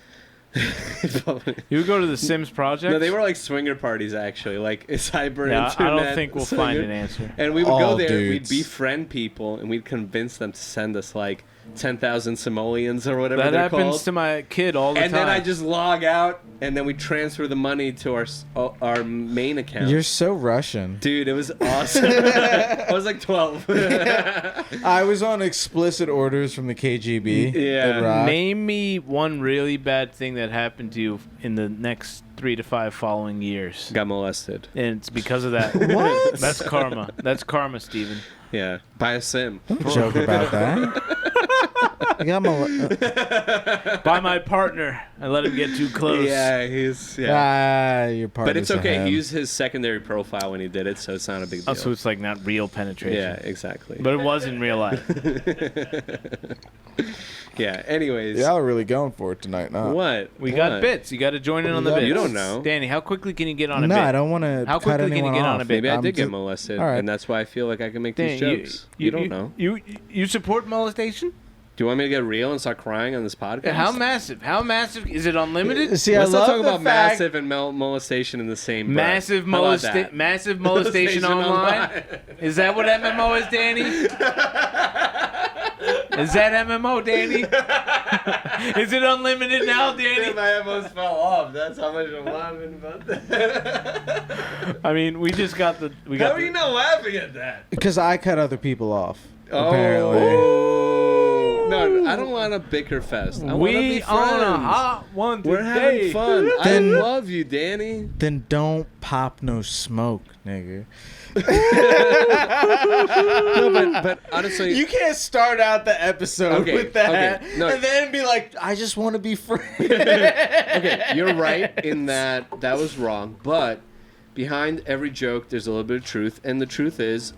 [SPEAKER 3] You would go to the Sims project?
[SPEAKER 2] No, they were like swinger parties, actually. Like, it's hyper
[SPEAKER 3] Yeah,
[SPEAKER 2] internet.
[SPEAKER 3] I don't think we'll find
[SPEAKER 2] swinger.
[SPEAKER 3] an answer.
[SPEAKER 2] And we would go
[SPEAKER 1] All
[SPEAKER 2] there,
[SPEAKER 1] dudes.
[SPEAKER 2] we'd befriend people, and we'd convince them to send us, like, 10,000 simoleons or whatever
[SPEAKER 3] That
[SPEAKER 2] they're
[SPEAKER 3] happens
[SPEAKER 2] called.
[SPEAKER 3] to my kid all the
[SPEAKER 2] And
[SPEAKER 3] time.
[SPEAKER 2] then I just log out, and then we transfer the money to our main account.
[SPEAKER 1] You're so Russian.
[SPEAKER 2] Dude, it was awesome. I was like 12.
[SPEAKER 1] I was on explicit orders from the KGB.
[SPEAKER 2] Yeah.
[SPEAKER 1] at Rock.
[SPEAKER 3] Name me one really bad thing that happened to you in the next 3 to 5 following years.
[SPEAKER 2] Got molested.
[SPEAKER 3] And it's because of that.
[SPEAKER 1] What?
[SPEAKER 3] That's karma. That's karma, Steven.
[SPEAKER 2] Yeah. By a sim.
[SPEAKER 1] Don't joke about that. I got my.
[SPEAKER 3] By my partner. I let him get too close.
[SPEAKER 2] Yeah, he's... Yeah.
[SPEAKER 1] Your part.
[SPEAKER 2] But it's okay. He used his secondary profile when he did it, so it's not a big deal.
[SPEAKER 3] Oh, so it's like not real penetration.
[SPEAKER 2] Yeah, exactly.
[SPEAKER 3] But it was in real life.
[SPEAKER 2] Yeah, anyways.
[SPEAKER 1] Y'all are really going for it tonight, nah.
[SPEAKER 2] What?
[SPEAKER 3] We
[SPEAKER 2] What?
[SPEAKER 3] got bits. You got to join in on the
[SPEAKER 1] got
[SPEAKER 3] bits.
[SPEAKER 2] You don't know.
[SPEAKER 3] Danny, how quickly can you get on a
[SPEAKER 1] No,
[SPEAKER 3] bit?
[SPEAKER 1] I don't want to.
[SPEAKER 3] How quickly can you get on a bit?
[SPEAKER 2] Maybe I
[SPEAKER 1] I'm
[SPEAKER 2] did get
[SPEAKER 1] just-
[SPEAKER 2] molested,
[SPEAKER 1] all right.
[SPEAKER 2] and that's why I feel like I can make
[SPEAKER 3] Danny,
[SPEAKER 2] these jokes. You don't know.
[SPEAKER 3] You support molestation?
[SPEAKER 2] Do you want me to get real and start crying on this podcast?
[SPEAKER 3] How massive? How massive? Is it unlimited?
[SPEAKER 1] See,
[SPEAKER 2] Let's
[SPEAKER 1] I
[SPEAKER 2] not
[SPEAKER 1] love
[SPEAKER 2] talk
[SPEAKER 1] the
[SPEAKER 2] about
[SPEAKER 1] fact.
[SPEAKER 2] massive and molestation in the same breath.
[SPEAKER 3] Massive,
[SPEAKER 2] How about that?
[SPEAKER 3] massive molestation online? Is that what MMO is, Danny? Is that MMO, Danny? Is it unlimited now, Danny?
[SPEAKER 2] My almost fell off. That's how much I'm laughing about that.
[SPEAKER 3] I mean, we just got the.
[SPEAKER 2] How are you not laughing at that?
[SPEAKER 1] Because I cut other people off. Apparently.
[SPEAKER 2] Oh. No, I don't want a bicker fest. I want to be
[SPEAKER 3] We
[SPEAKER 2] friends.
[SPEAKER 3] on a hot one today.
[SPEAKER 2] We're having fun.
[SPEAKER 1] Then-
[SPEAKER 2] I love you, Danny.
[SPEAKER 1] Then don't pop no smoke, nigga.
[SPEAKER 2] No, but honestly,
[SPEAKER 1] You can't start out the episode
[SPEAKER 2] Okay,
[SPEAKER 1] with that
[SPEAKER 2] okay, no.
[SPEAKER 1] and then be like, I just want to be friends.
[SPEAKER 2] okay, you're right in that was wrong. But behind every joke, there's a little bit of truth, and the truth is,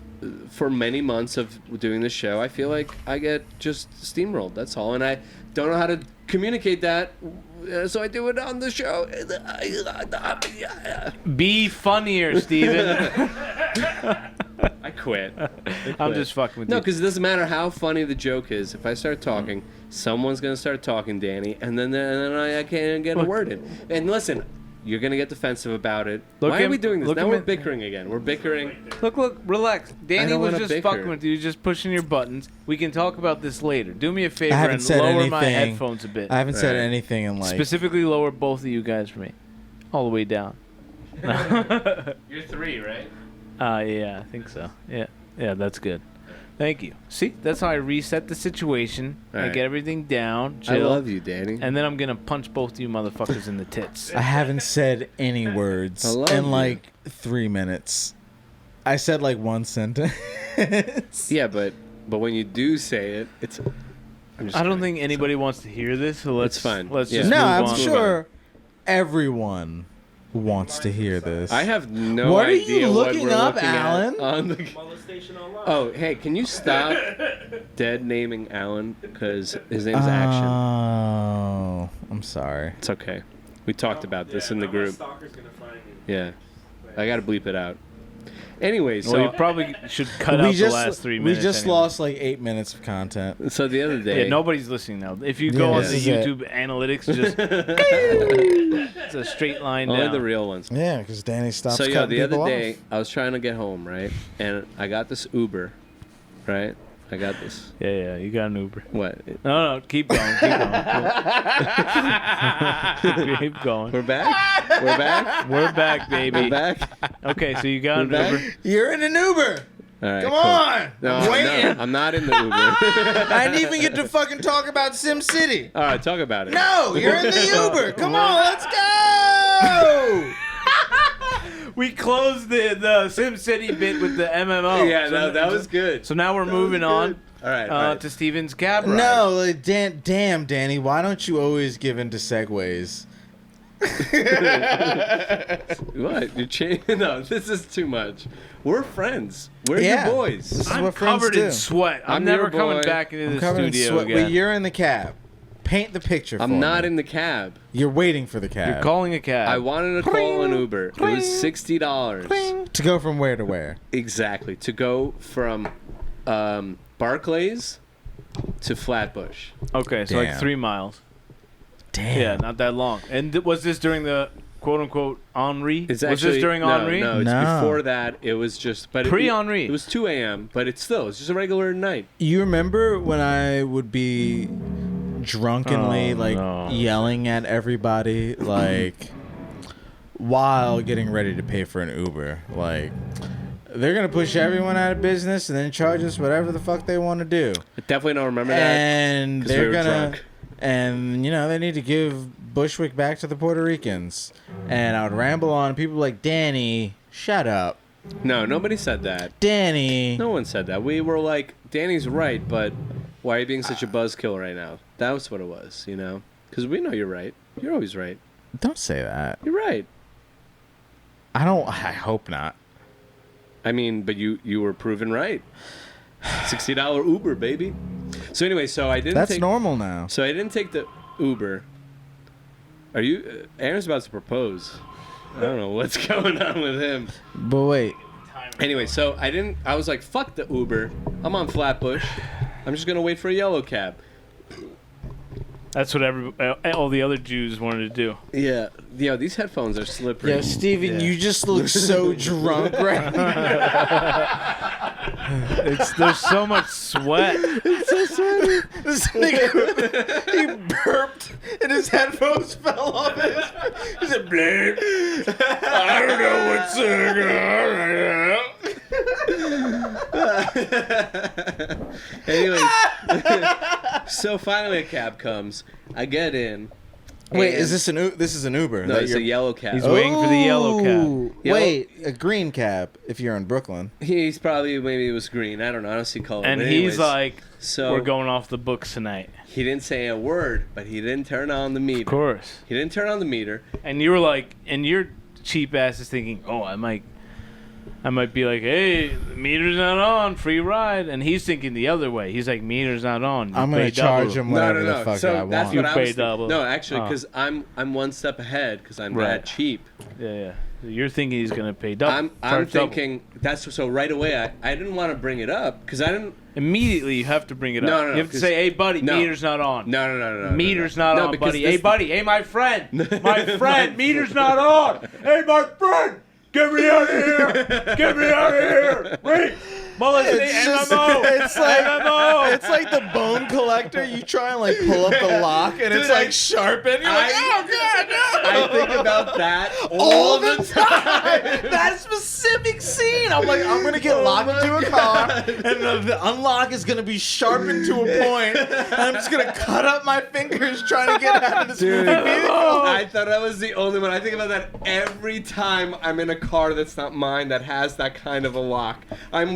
[SPEAKER 2] for many months of doing this show, I feel like I get just steamrolled. That's all, and I don't know how to communicate that, so I do it on the show.
[SPEAKER 3] Be funnier, Steven.
[SPEAKER 2] I quit.
[SPEAKER 3] I'm just fucking with
[SPEAKER 2] No,
[SPEAKER 3] you.
[SPEAKER 2] because it doesn't matter how funny the joke is. If I start talking, someone's gonna start talking, Danny, and then I can't get a word in. And listen, you're gonna get defensive about it.
[SPEAKER 3] Look
[SPEAKER 2] Why are
[SPEAKER 3] him-
[SPEAKER 2] we doing this?
[SPEAKER 3] look
[SPEAKER 2] Now
[SPEAKER 3] him
[SPEAKER 2] we're
[SPEAKER 3] in-
[SPEAKER 2] bickering again. We're bickering.
[SPEAKER 3] Look, relax. Danny
[SPEAKER 2] don't
[SPEAKER 3] was
[SPEAKER 2] wanna
[SPEAKER 3] just
[SPEAKER 2] bicker.
[SPEAKER 3] fucking with you, just pushing your buttons. We can talk about this later. Do me a favor
[SPEAKER 1] I haven't
[SPEAKER 3] and
[SPEAKER 1] said
[SPEAKER 3] lower my
[SPEAKER 1] anything.
[SPEAKER 3] headphones a bit.
[SPEAKER 1] I haven't said
[SPEAKER 2] Right.
[SPEAKER 1] anything in like.
[SPEAKER 3] Specifically, lower both of you guys for me, all the way down.
[SPEAKER 2] You're 3, right?
[SPEAKER 3] Yeah, I think so. Yeah, that's good. Thank you. See, that's how I reset the situation. I
[SPEAKER 2] Alright.
[SPEAKER 3] get everything down,
[SPEAKER 2] I
[SPEAKER 3] chill,
[SPEAKER 2] love you, Danny.
[SPEAKER 3] and then I'm gonna punch both of you motherfuckers in the tits.
[SPEAKER 1] I haven't said any words
[SPEAKER 2] I love
[SPEAKER 1] in
[SPEAKER 2] you.
[SPEAKER 1] like 3 minutes. I said like one sentence.
[SPEAKER 2] Yeah, but when you do say it, it's. I'm just
[SPEAKER 3] I don't
[SPEAKER 2] kidding.
[SPEAKER 3] think anybody wants to hear this, so let's
[SPEAKER 2] It's fine.
[SPEAKER 3] Let's
[SPEAKER 2] Yeah.
[SPEAKER 3] just
[SPEAKER 1] No,
[SPEAKER 3] move
[SPEAKER 1] I'm
[SPEAKER 3] on.
[SPEAKER 1] sure everyone wants to hear this.
[SPEAKER 2] I have no
[SPEAKER 1] What are you
[SPEAKER 2] idea
[SPEAKER 1] looking
[SPEAKER 2] what we're
[SPEAKER 1] up,
[SPEAKER 2] looking
[SPEAKER 1] Alan?
[SPEAKER 2] at on the.
[SPEAKER 4] Molestation online.
[SPEAKER 2] Oh, hey, can you stop dead naming Alan? Because his name's Action.
[SPEAKER 1] Oh, I'm sorry.
[SPEAKER 2] It's okay. We talked about this in the
[SPEAKER 4] now my
[SPEAKER 2] group.
[SPEAKER 4] stalker's gonna find me.
[SPEAKER 2] Yeah. I gotta bleep it out. Anyway,
[SPEAKER 3] Well, you
[SPEAKER 2] so
[SPEAKER 3] probably should cut out the last 3 minutes.
[SPEAKER 1] We just
[SPEAKER 3] anyway.
[SPEAKER 1] lost like 8 minutes of content.
[SPEAKER 2] the other day.
[SPEAKER 3] Yeah, nobody's listening now. If you
[SPEAKER 1] Yeah,
[SPEAKER 3] go on
[SPEAKER 1] this
[SPEAKER 3] the
[SPEAKER 1] is it.
[SPEAKER 3] YouTube analytics, just it's a straight line
[SPEAKER 2] Only
[SPEAKER 3] down.
[SPEAKER 2] the real ones.
[SPEAKER 1] Yeah, because Danny stops
[SPEAKER 2] So yeah,
[SPEAKER 1] cutting
[SPEAKER 2] the other
[SPEAKER 1] people
[SPEAKER 2] day
[SPEAKER 1] off.
[SPEAKER 2] I was trying to get home, right? And I got this Uber, right? I got this.
[SPEAKER 3] Yeah, you got an Uber.
[SPEAKER 2] What?
[SPEAKER 3] No, keep going. Keep going.
[SPEAKER 2] We're back. We're back.
[SPEAKER 3] We're back, baby.
[SPEAKER 2] We're back.
[SPEAKER 3] Okay, so you got an
[SPEAKER 2] We're back?
[SPEAKER 3] Uber.
[SPEAKER 1] You're in an Uber.
[SPEAKER 2] All right.
[SPEAKER 1] Come
[SPEAKER 2] cool.
[SPEAKER 1] on.
[SPEAKER 2] No,
[SPEAKER 1] I'm waiting.
[SPEAKER 2] no, I'm not in the Uber.
[SPEAKER 1] I didn't even get to fucking talk about Sim City.
[SPEAKER 2] All right, talk about it.
[SPEAKER 1] No, you're in the Uber. Come on, let's go.
[SPEAKER 3] We closed the SimCity bit with the MMO.
[SPEAKER 2] Yeah,
[SPEAKER 3] So-
[SPEAKER 2] that was good.
[SPEAKER 3] So now we're moving on.
[SPEAKER 2] All right.
[SPEAKER 3] To Steven's cab ride.
[SPEAKER 1] No, like, damn, Danny. Why don't you always give in to segues?
[SPEAKER 2] What? You're changing? No, this is too much. We're friends. We're
[SPEAKER 1] Yeah.
[SPEAKER 2] your boys.
[SPEAKER 1] This is
[SPEAKER 3] I'm
[SPEAKER 1] what friends
[SPEAKER 3] covered
[SPEAKER 1] do.
[SPEAKER 3] in sweat. I'm
[SPEAKER 2] I'm
[SPEAKER 3] never
[SPEAKER 2] your
[SPEAKER 3] coming
[SPEAKER 2] boy.
[SPEAKER 3] back into
[SPEAKER 1] I'm
[SPEAKER 3] the
[SPEAKER 1] covered in
[SPEAKER 3] studio
[SPEAKER 1] sweat,
[SPEAKER 3] again.
[SPEAKER 1] but you're in the cab. Paint the picture for
[SPEAKER 2] I'm not
[SPEAKER 1] me.
[SPEAKER 2] in the cab.
[SPEAKER 1] You're waiting for the cab.
[SPEAKER 3] You're calling a cab.
[SPEAKER 2] I wanted to call an Uber. It was $60.
[SPEAKER 1] To go from where to where?
[SPEAKER 2] Exactly. To go from Barclays to Flatbush.
[SPEAKER 3] Okay, so like
[SPEAKER 1] Damn.
[SPEAKER 3] 3 miles.
[SPEAKER 1] Damn.
[SPEAKER 3] Yeah, not that long. And was this during the quote-unquote Henri?
[SPEAKER 2] It's
[SPEAKER 3] Was
[SPEAKER 2] actually,
[SPEAKER 3] this during
[SPEAKER 2] no,
[SPEAKER 3] Henri?
[SPEAKER 2] No, it's
[SPEAKER 1] No.
[SPEAKER 2] before that. It was just... but
[SPEAKER 3] Pre-Henri.
[SPEAKER 2] It was 2 a.m., but it's just a regular night.
[SPEAKER 1] You remember when I would be drunkenly yelling at everybody like while getting ready to pay for an Uber? Like, they're gonna push everyone out of business and then charge us whatever the fuck they want to do.
[SPEAKER 2] I definitely don't remember that.
[SPEAKER 1] And
[SPEAKER 2] 'cause
[SPEAKER 1] they're
[SPEAKER 2] we were
[SPEAKER 1] gonna
[SPEAKER 2] drunk.
[SPEAKER 1] and they need to give Bushwick back to the Puerto Ricans. And I would ramble on, and people were like, Danny, shut up.
[SPEAKER 2] No, nobody said that.
[SPEAKER 1] Danny.
[SPEAKER 2] No one said that. We were like, Danny's right, but why are you being such a buzzkill right now? That was what it was, you know? Because we know you're right. You're always right.
[SPEAKER 1] Don't say that.
[SPEAKER 2] You're right.
[SPEAKER 1] I hope not.
[SPEAKER 2] I mean, but you were proven right. $60 Uber, baby. So anyway,
[SPEAKER 1] That's normal now.
[SPEAKER 2] So I didn't take the Uber. Are you... Aaron's about to propose. I don't know what's going on with him.
[SPEAKER 1] But wait.
[SPEAKER 2] Anyway, so I was like, fuck the Uber. I'm on Flatbush. I'm just going to wait for a yellow cab.
[SPEAKER 3] That's what all the other Jews wanted to do.
[SPEAKER 2] Yeah. Yo, these headphones are slippery.
[SPEAKER 1] Yeah, Steven,
[SPEAKER 3] Yeah.
[SPEAKER 1] you just look so drunk right now.
[SPEAKER 3] There's so much sweat.
[SPEAKER 1] It's so sweaty. This nigga, he burped and his headphones fell off. He said, "Blame. I don't know what's going on."
[SPEAKER 2] Anyways, so finally a cab comes. I get in.
[SPEAKER 1] Wait,
[SPEAKER 2] and-
[SPEAKER 1] is this this is an Uber?
[SPEAKER 2] No,
[SPEAKER 1] that
[SPEAKER 2] it's a
[SPEAKER 1] you're-
[SPEAKER 2] yellow cab.
[SPEAKER 3] He's waiting for the yellow cab.
[SPEAKER 1] Ooh,
[SPEAKER 2] Yellow-
[SPEAKER 1] Wait, a green cab if you're in Brooklyn.
[SPEAKER 2] He's probably, maybe it was green. I don't know. I don't see color.
[SPEAKER 3] And
[SPEAKER 2] But
[SPEAKER 3] he's
[SPEAKER 2] anyways,
[SPEAKER 3] like,
[SPEAKER 2] so
[SPEAKER 3] we're going off the books tonight.
[SPEAKER 2] he didn't say a word, but he didn't turn on the meter.
[SPEAKER 3] Of course.
[SPEAKER 2] He didn't turn on the meter.
[SPEAKER 3] And you were like, and your cheap ass is thinking, oh, I might be like, hey, the meter's not on, free ride. And he's thinking the other way. He's like, meter's not on. You
[SPEAKER 1] I'm gonna
[SPEAKER 3] pay
[SPEAKER 1] charge
[SPEAKER 3] double.
[SPEAKER 1] him whatever
[SPEAKER 2] no.
[SPEAKER 1] the fuck
[SPEAKER 2] So
[SPEAKER 1] I want.
[SPEAKER 2] that's
[SPEAKER 3] You
[SPEAKER 2] what I
[SPEAKER 3] pay
[SPEAKER 2] was thinking.
[SPEAKER 3] double.
[SPEAKER 2] No, actually,
[SPEAKER 3] Oh.
[SPEAKER 2] because I'm one step ahead because I'm
[SPEAKER 3] Right.
[SPEAKER 2] that cheap.
[SPEAKER 3] Yeah. You're thinking he's gonna pay double.
[SPEAKER 2] I'm
[SPEAKER 3] Charge double.
[SPEAKER 2] thinking that's so right away. I didn't want to bring it up because I didn't.
[SPEAKER 3] Immediately, you have to bring it up.
[SPEAKER 2] No,
[SPEAKER 3] You have to
[SPEAKER 2] 'cause-
[SPEAKER 3] say, hey, buddy,
[SPEAKER 2] no.
[SPEAKER 3] meter's not on.
[SPEAKER 2] No.
[SPEAKER 3] Meter's
[SPEAKER 2] no.
[SPEAKER 3] not
[SPEAKER 2] No,
[SPEAKER 3] on,
[SPEAKER 2] because
[SPEAKER 3] buddy.
[SPEAKER 2] this-
[SPEAKER 3] Hey, buddy. Hey, my friend. My friend. Meter's not on. Hey, my friend. Get me out of here. Get me out of here. Wait. Molesting MMO.
[SPEAKER 1] It's like the bone collector. You try and like pull up the lock and it's
[SPEAKER 2] Dude,
[SPEAKER 1] like sharpened. You're like, oh god, no!
[SPEAKER 2] I think about that
[SPEAKER 1] all the time. That specific scene. I'm like, I'm gonna get locked into a car, and the unlock is gonna be sharpened to a point, and I'm just gonna cut up my fingers trying to get out of this moving vehicle.
[SPEAKER 2] I thought I was the only one. I think about that every time I'm in a car that's not mine that has that kind of a lock. I'm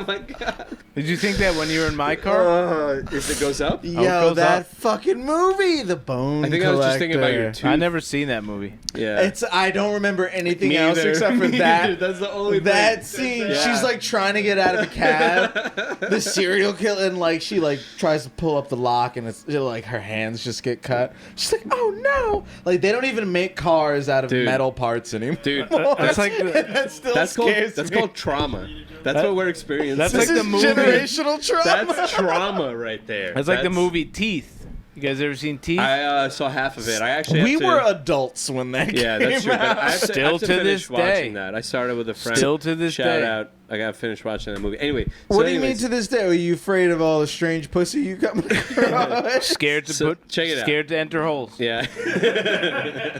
[SPEAKER 2] like, God.
[SPEAKER 3] Did you think that when you were in my car?
[SPEAKER 2] If it goes up?
[SPEAKER 1] Yo,
[SPEAKER 3] goes
[SPEAKER 1] that
[SPEAKER 3] up.
[SPEAKER 1] fucking movie, The Bone
[SPEAKER 2] I think I was just thinking about your
[SPEAKER 1] Collector.
[SPEAKER 2] tooth.
[SPEAKER 3] I never seen that movie.
[SPEAKER 2] Yeah.
[SPEAKER 1] I don't remember anything
[SPEAKER 2] Me
[SPEAKER 1] else
[SPEAKER 2] either.
[SPEAKER 1] except for
[SPEAKER 2] Me
[SPEAKER 1] that.
[SPEAKER 2] either. That's the only
[SPEAKER 1] That
[SPEAKER 2] thing.
[SPEAKER 1] scene.
[SPEAKER 2] Yeah.
[SPEAKER 1] She's like trying to get out of a cab. The serial killer, and like she like tries to pull up the lock, and it's like her hands just get cut. She's like, oh no! Like they don't even make cars out of
[SPEAKER 2] Dude.
[SPEAKER 1] metal parts anymore.
[SPEAKER 2] Dude,
[SPEAKER 3] That's like the,
[SPEAKER 1] that still
[SPEAKER 2] that's called
[SPEAKER 1] scares me.
[SPEAKER 2] trauma. That's what we're experiencing.
[SPEAKER 3] That's
[SPEAKER 1] This
[SPEAKER 3] like the
[SPEAKER 1] is
[SPEAKER 3] movie.
[SPEAKER 1] generational trauma.
[SPEAKER 2] That's trauma right there.
[SPEAKER 3] That's like the movie Teeth. You guys ever seen Teeth?
[SPEAKER 2] I saw half of it. I actually
[SPEAKER 1] We
[SPEAKER 2] have to,
[SPEAKER 1] were adults when that
[SPEAKER 2] Yeah,
[SPEAKER 1] came
[SPEAKER 2] that's true. But
[SPEAKER 1] out.
[SPEAKER 2] I have to,
[SPEAKER 3] Still
[SPEAKER 2] I have to
[SPEAKER 3] to
[SPEAKER 2] finish
[SPEAKER 3] this
[SPEAKER 2] watching
[SPEAKER 3] day.
[SPEAKER 2] that. I started with a friend.
[SPEAKER 3] Still to this
[SPEAKER 2] Shout
[SPEAKER 3] day.
[SPEAKER 2] out. I got to finish watching that movie. Anyway.
[SPEAKER 1] What do you mean to this day? Are you afraid of all the strange pussy you come across?
[SPEAKER 3] Scared to
[SPEAKER 2] So, check it out.
[SPEAKER 3] Scared to enter holes.
[SPEAKER 2] Yeah.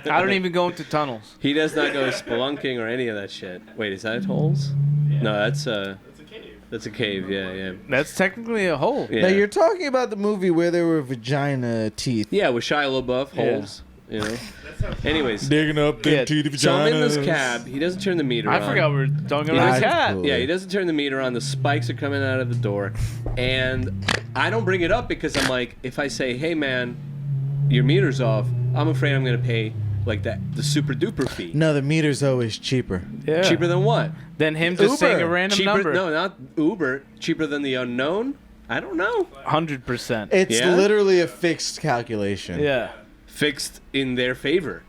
[SPEAKER 3] I don't even go into tunnels.
[SPEAKER 2] He does not go spelunking or any of that shit. Wait, is that holes? No, that's a cave. That's a cave. Yeah.
[SPEAKER 3] That's technically a hole.
[SPEAKER 2] Yeah.
[SPEAKER 1] Now you're talking about the movie where there were vagina teeth.
[SPEAKER 2] Yeah, with Shia LaBeouf, holes. You know. Anyways,
[SPEAKER 1] Digging up them titty vaginas.
[SPEAKER 2] so I'm in this cab. He doesn't turn the meter on.
[SPEAKER 3] I forgot we were talking about a cat.
[SPEAKER 2] Yeah, he doesn't turn the meter on. The spikes are coming out of the door, and I don't bring it up because I'm like, if I say, "Hey, man, your meter's off," I'm afraid I'm gonna pay like the super duper fee.
[SPEAKER 1] No, the meter's always cheaper.
[SPEAKER 3] Yeah.
[SPEAKER 2] Cheaper than what?
[SPEAKER 3] Than him just saying a random
[SPEAKER 2] Cheaper?
[SPEAKER 3] number.
[SPEAKER 2] No, not Uber. Cheaper than the unknown? I don't know.
[SPEAKER 3] 100%.
[SPEAKER 1] It's
[SPEAKER 2] Yeah?
[SPEAKER 1] literally a fixed calculation.
[SPEAKER 3] Yeah.
[SPEAKER 2] Fixed in their favor.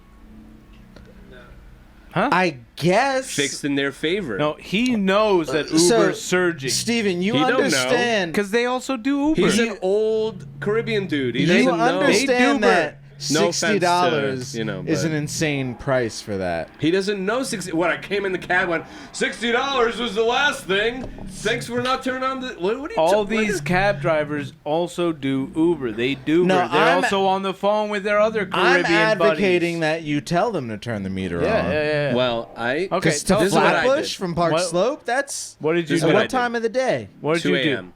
[SPEAKER 3] Huh?
[SPEAKER 1] I guess.
[SPEAKER 2] Fixed in their favor.
[SPEAKER 3] No, he knows that Uber's
[SPEAKER 1] So,
[SPEAKER 3] surging.
[SPEAKER 1] Steven, you
[SPEAKER 2] He don't know.
[SPEAKER 1] understand.
[SPEAKER 3] Because they also do Uber.
[SPEAKER 2] He's an old Caribbean dude. He
[SPEAKER 1] You
[SPEAKER 2] doesn't know.
[SPEAKER 1] understand that
[SPEAKER 2] No
[SPEAKER 1] $60
[SPEAKER 2] offense to, you know,
[SPEAKER 1] is
[SPEAKER 2] but-
[SPEAKER 1] an insane price for that.
[SPEAKER 2] He doesn't know 60. What, I came in the cab, went, $60 was the last thing. Thanks for not turning on the... What are you
[SPEAKER 3] All these cab drivers also do Uber. They do
[SPEAKER 1] No,
[SPEAKER 3] Uber. They're
[SPEAKER 1] I'm-
[SPEAKER 3] also on the phone with their other
[SPEAKER 1] I'm
[SPEAKER 3] Caribbean
[SPEAKER 1] advocating
[SPEAKER 3] buddies.
[SPEAKER 1] that you tell them to turn the meter
[SPEAKER 3] Yeah,
[SPEAKER 1] on.
[SPEAKER 3] yeah.
[SPEAKER 2] Well, I...
[SPEAKER 3] Okay,
[SPEAKER 1] Because
[SPEAKER 3] tell
[SPEAKER 1] to
[SPEAKER 3] us
[SPEAKER 2] what I
[SPEAKER 1] Flatbush
[SPEAKER 2] did.
[SPEAKER 1] from Park
[SPEAKER 3] What-
[SPEAKER 1] Slope, that's...
[SPEAKER 3] What did you
[SPEAKER 2] This
[SPEAKER 3] do?
[SPEAKER 2] is
[SPEAKER 1] What,
[SPEAKER 2] what I did.
[SPEAKER 1] time of the day?
[SPEAKER 3] What did
[SPEAKER 2] 2
[SPEAKER 3] you do?
[SPEAKER 2] a.m.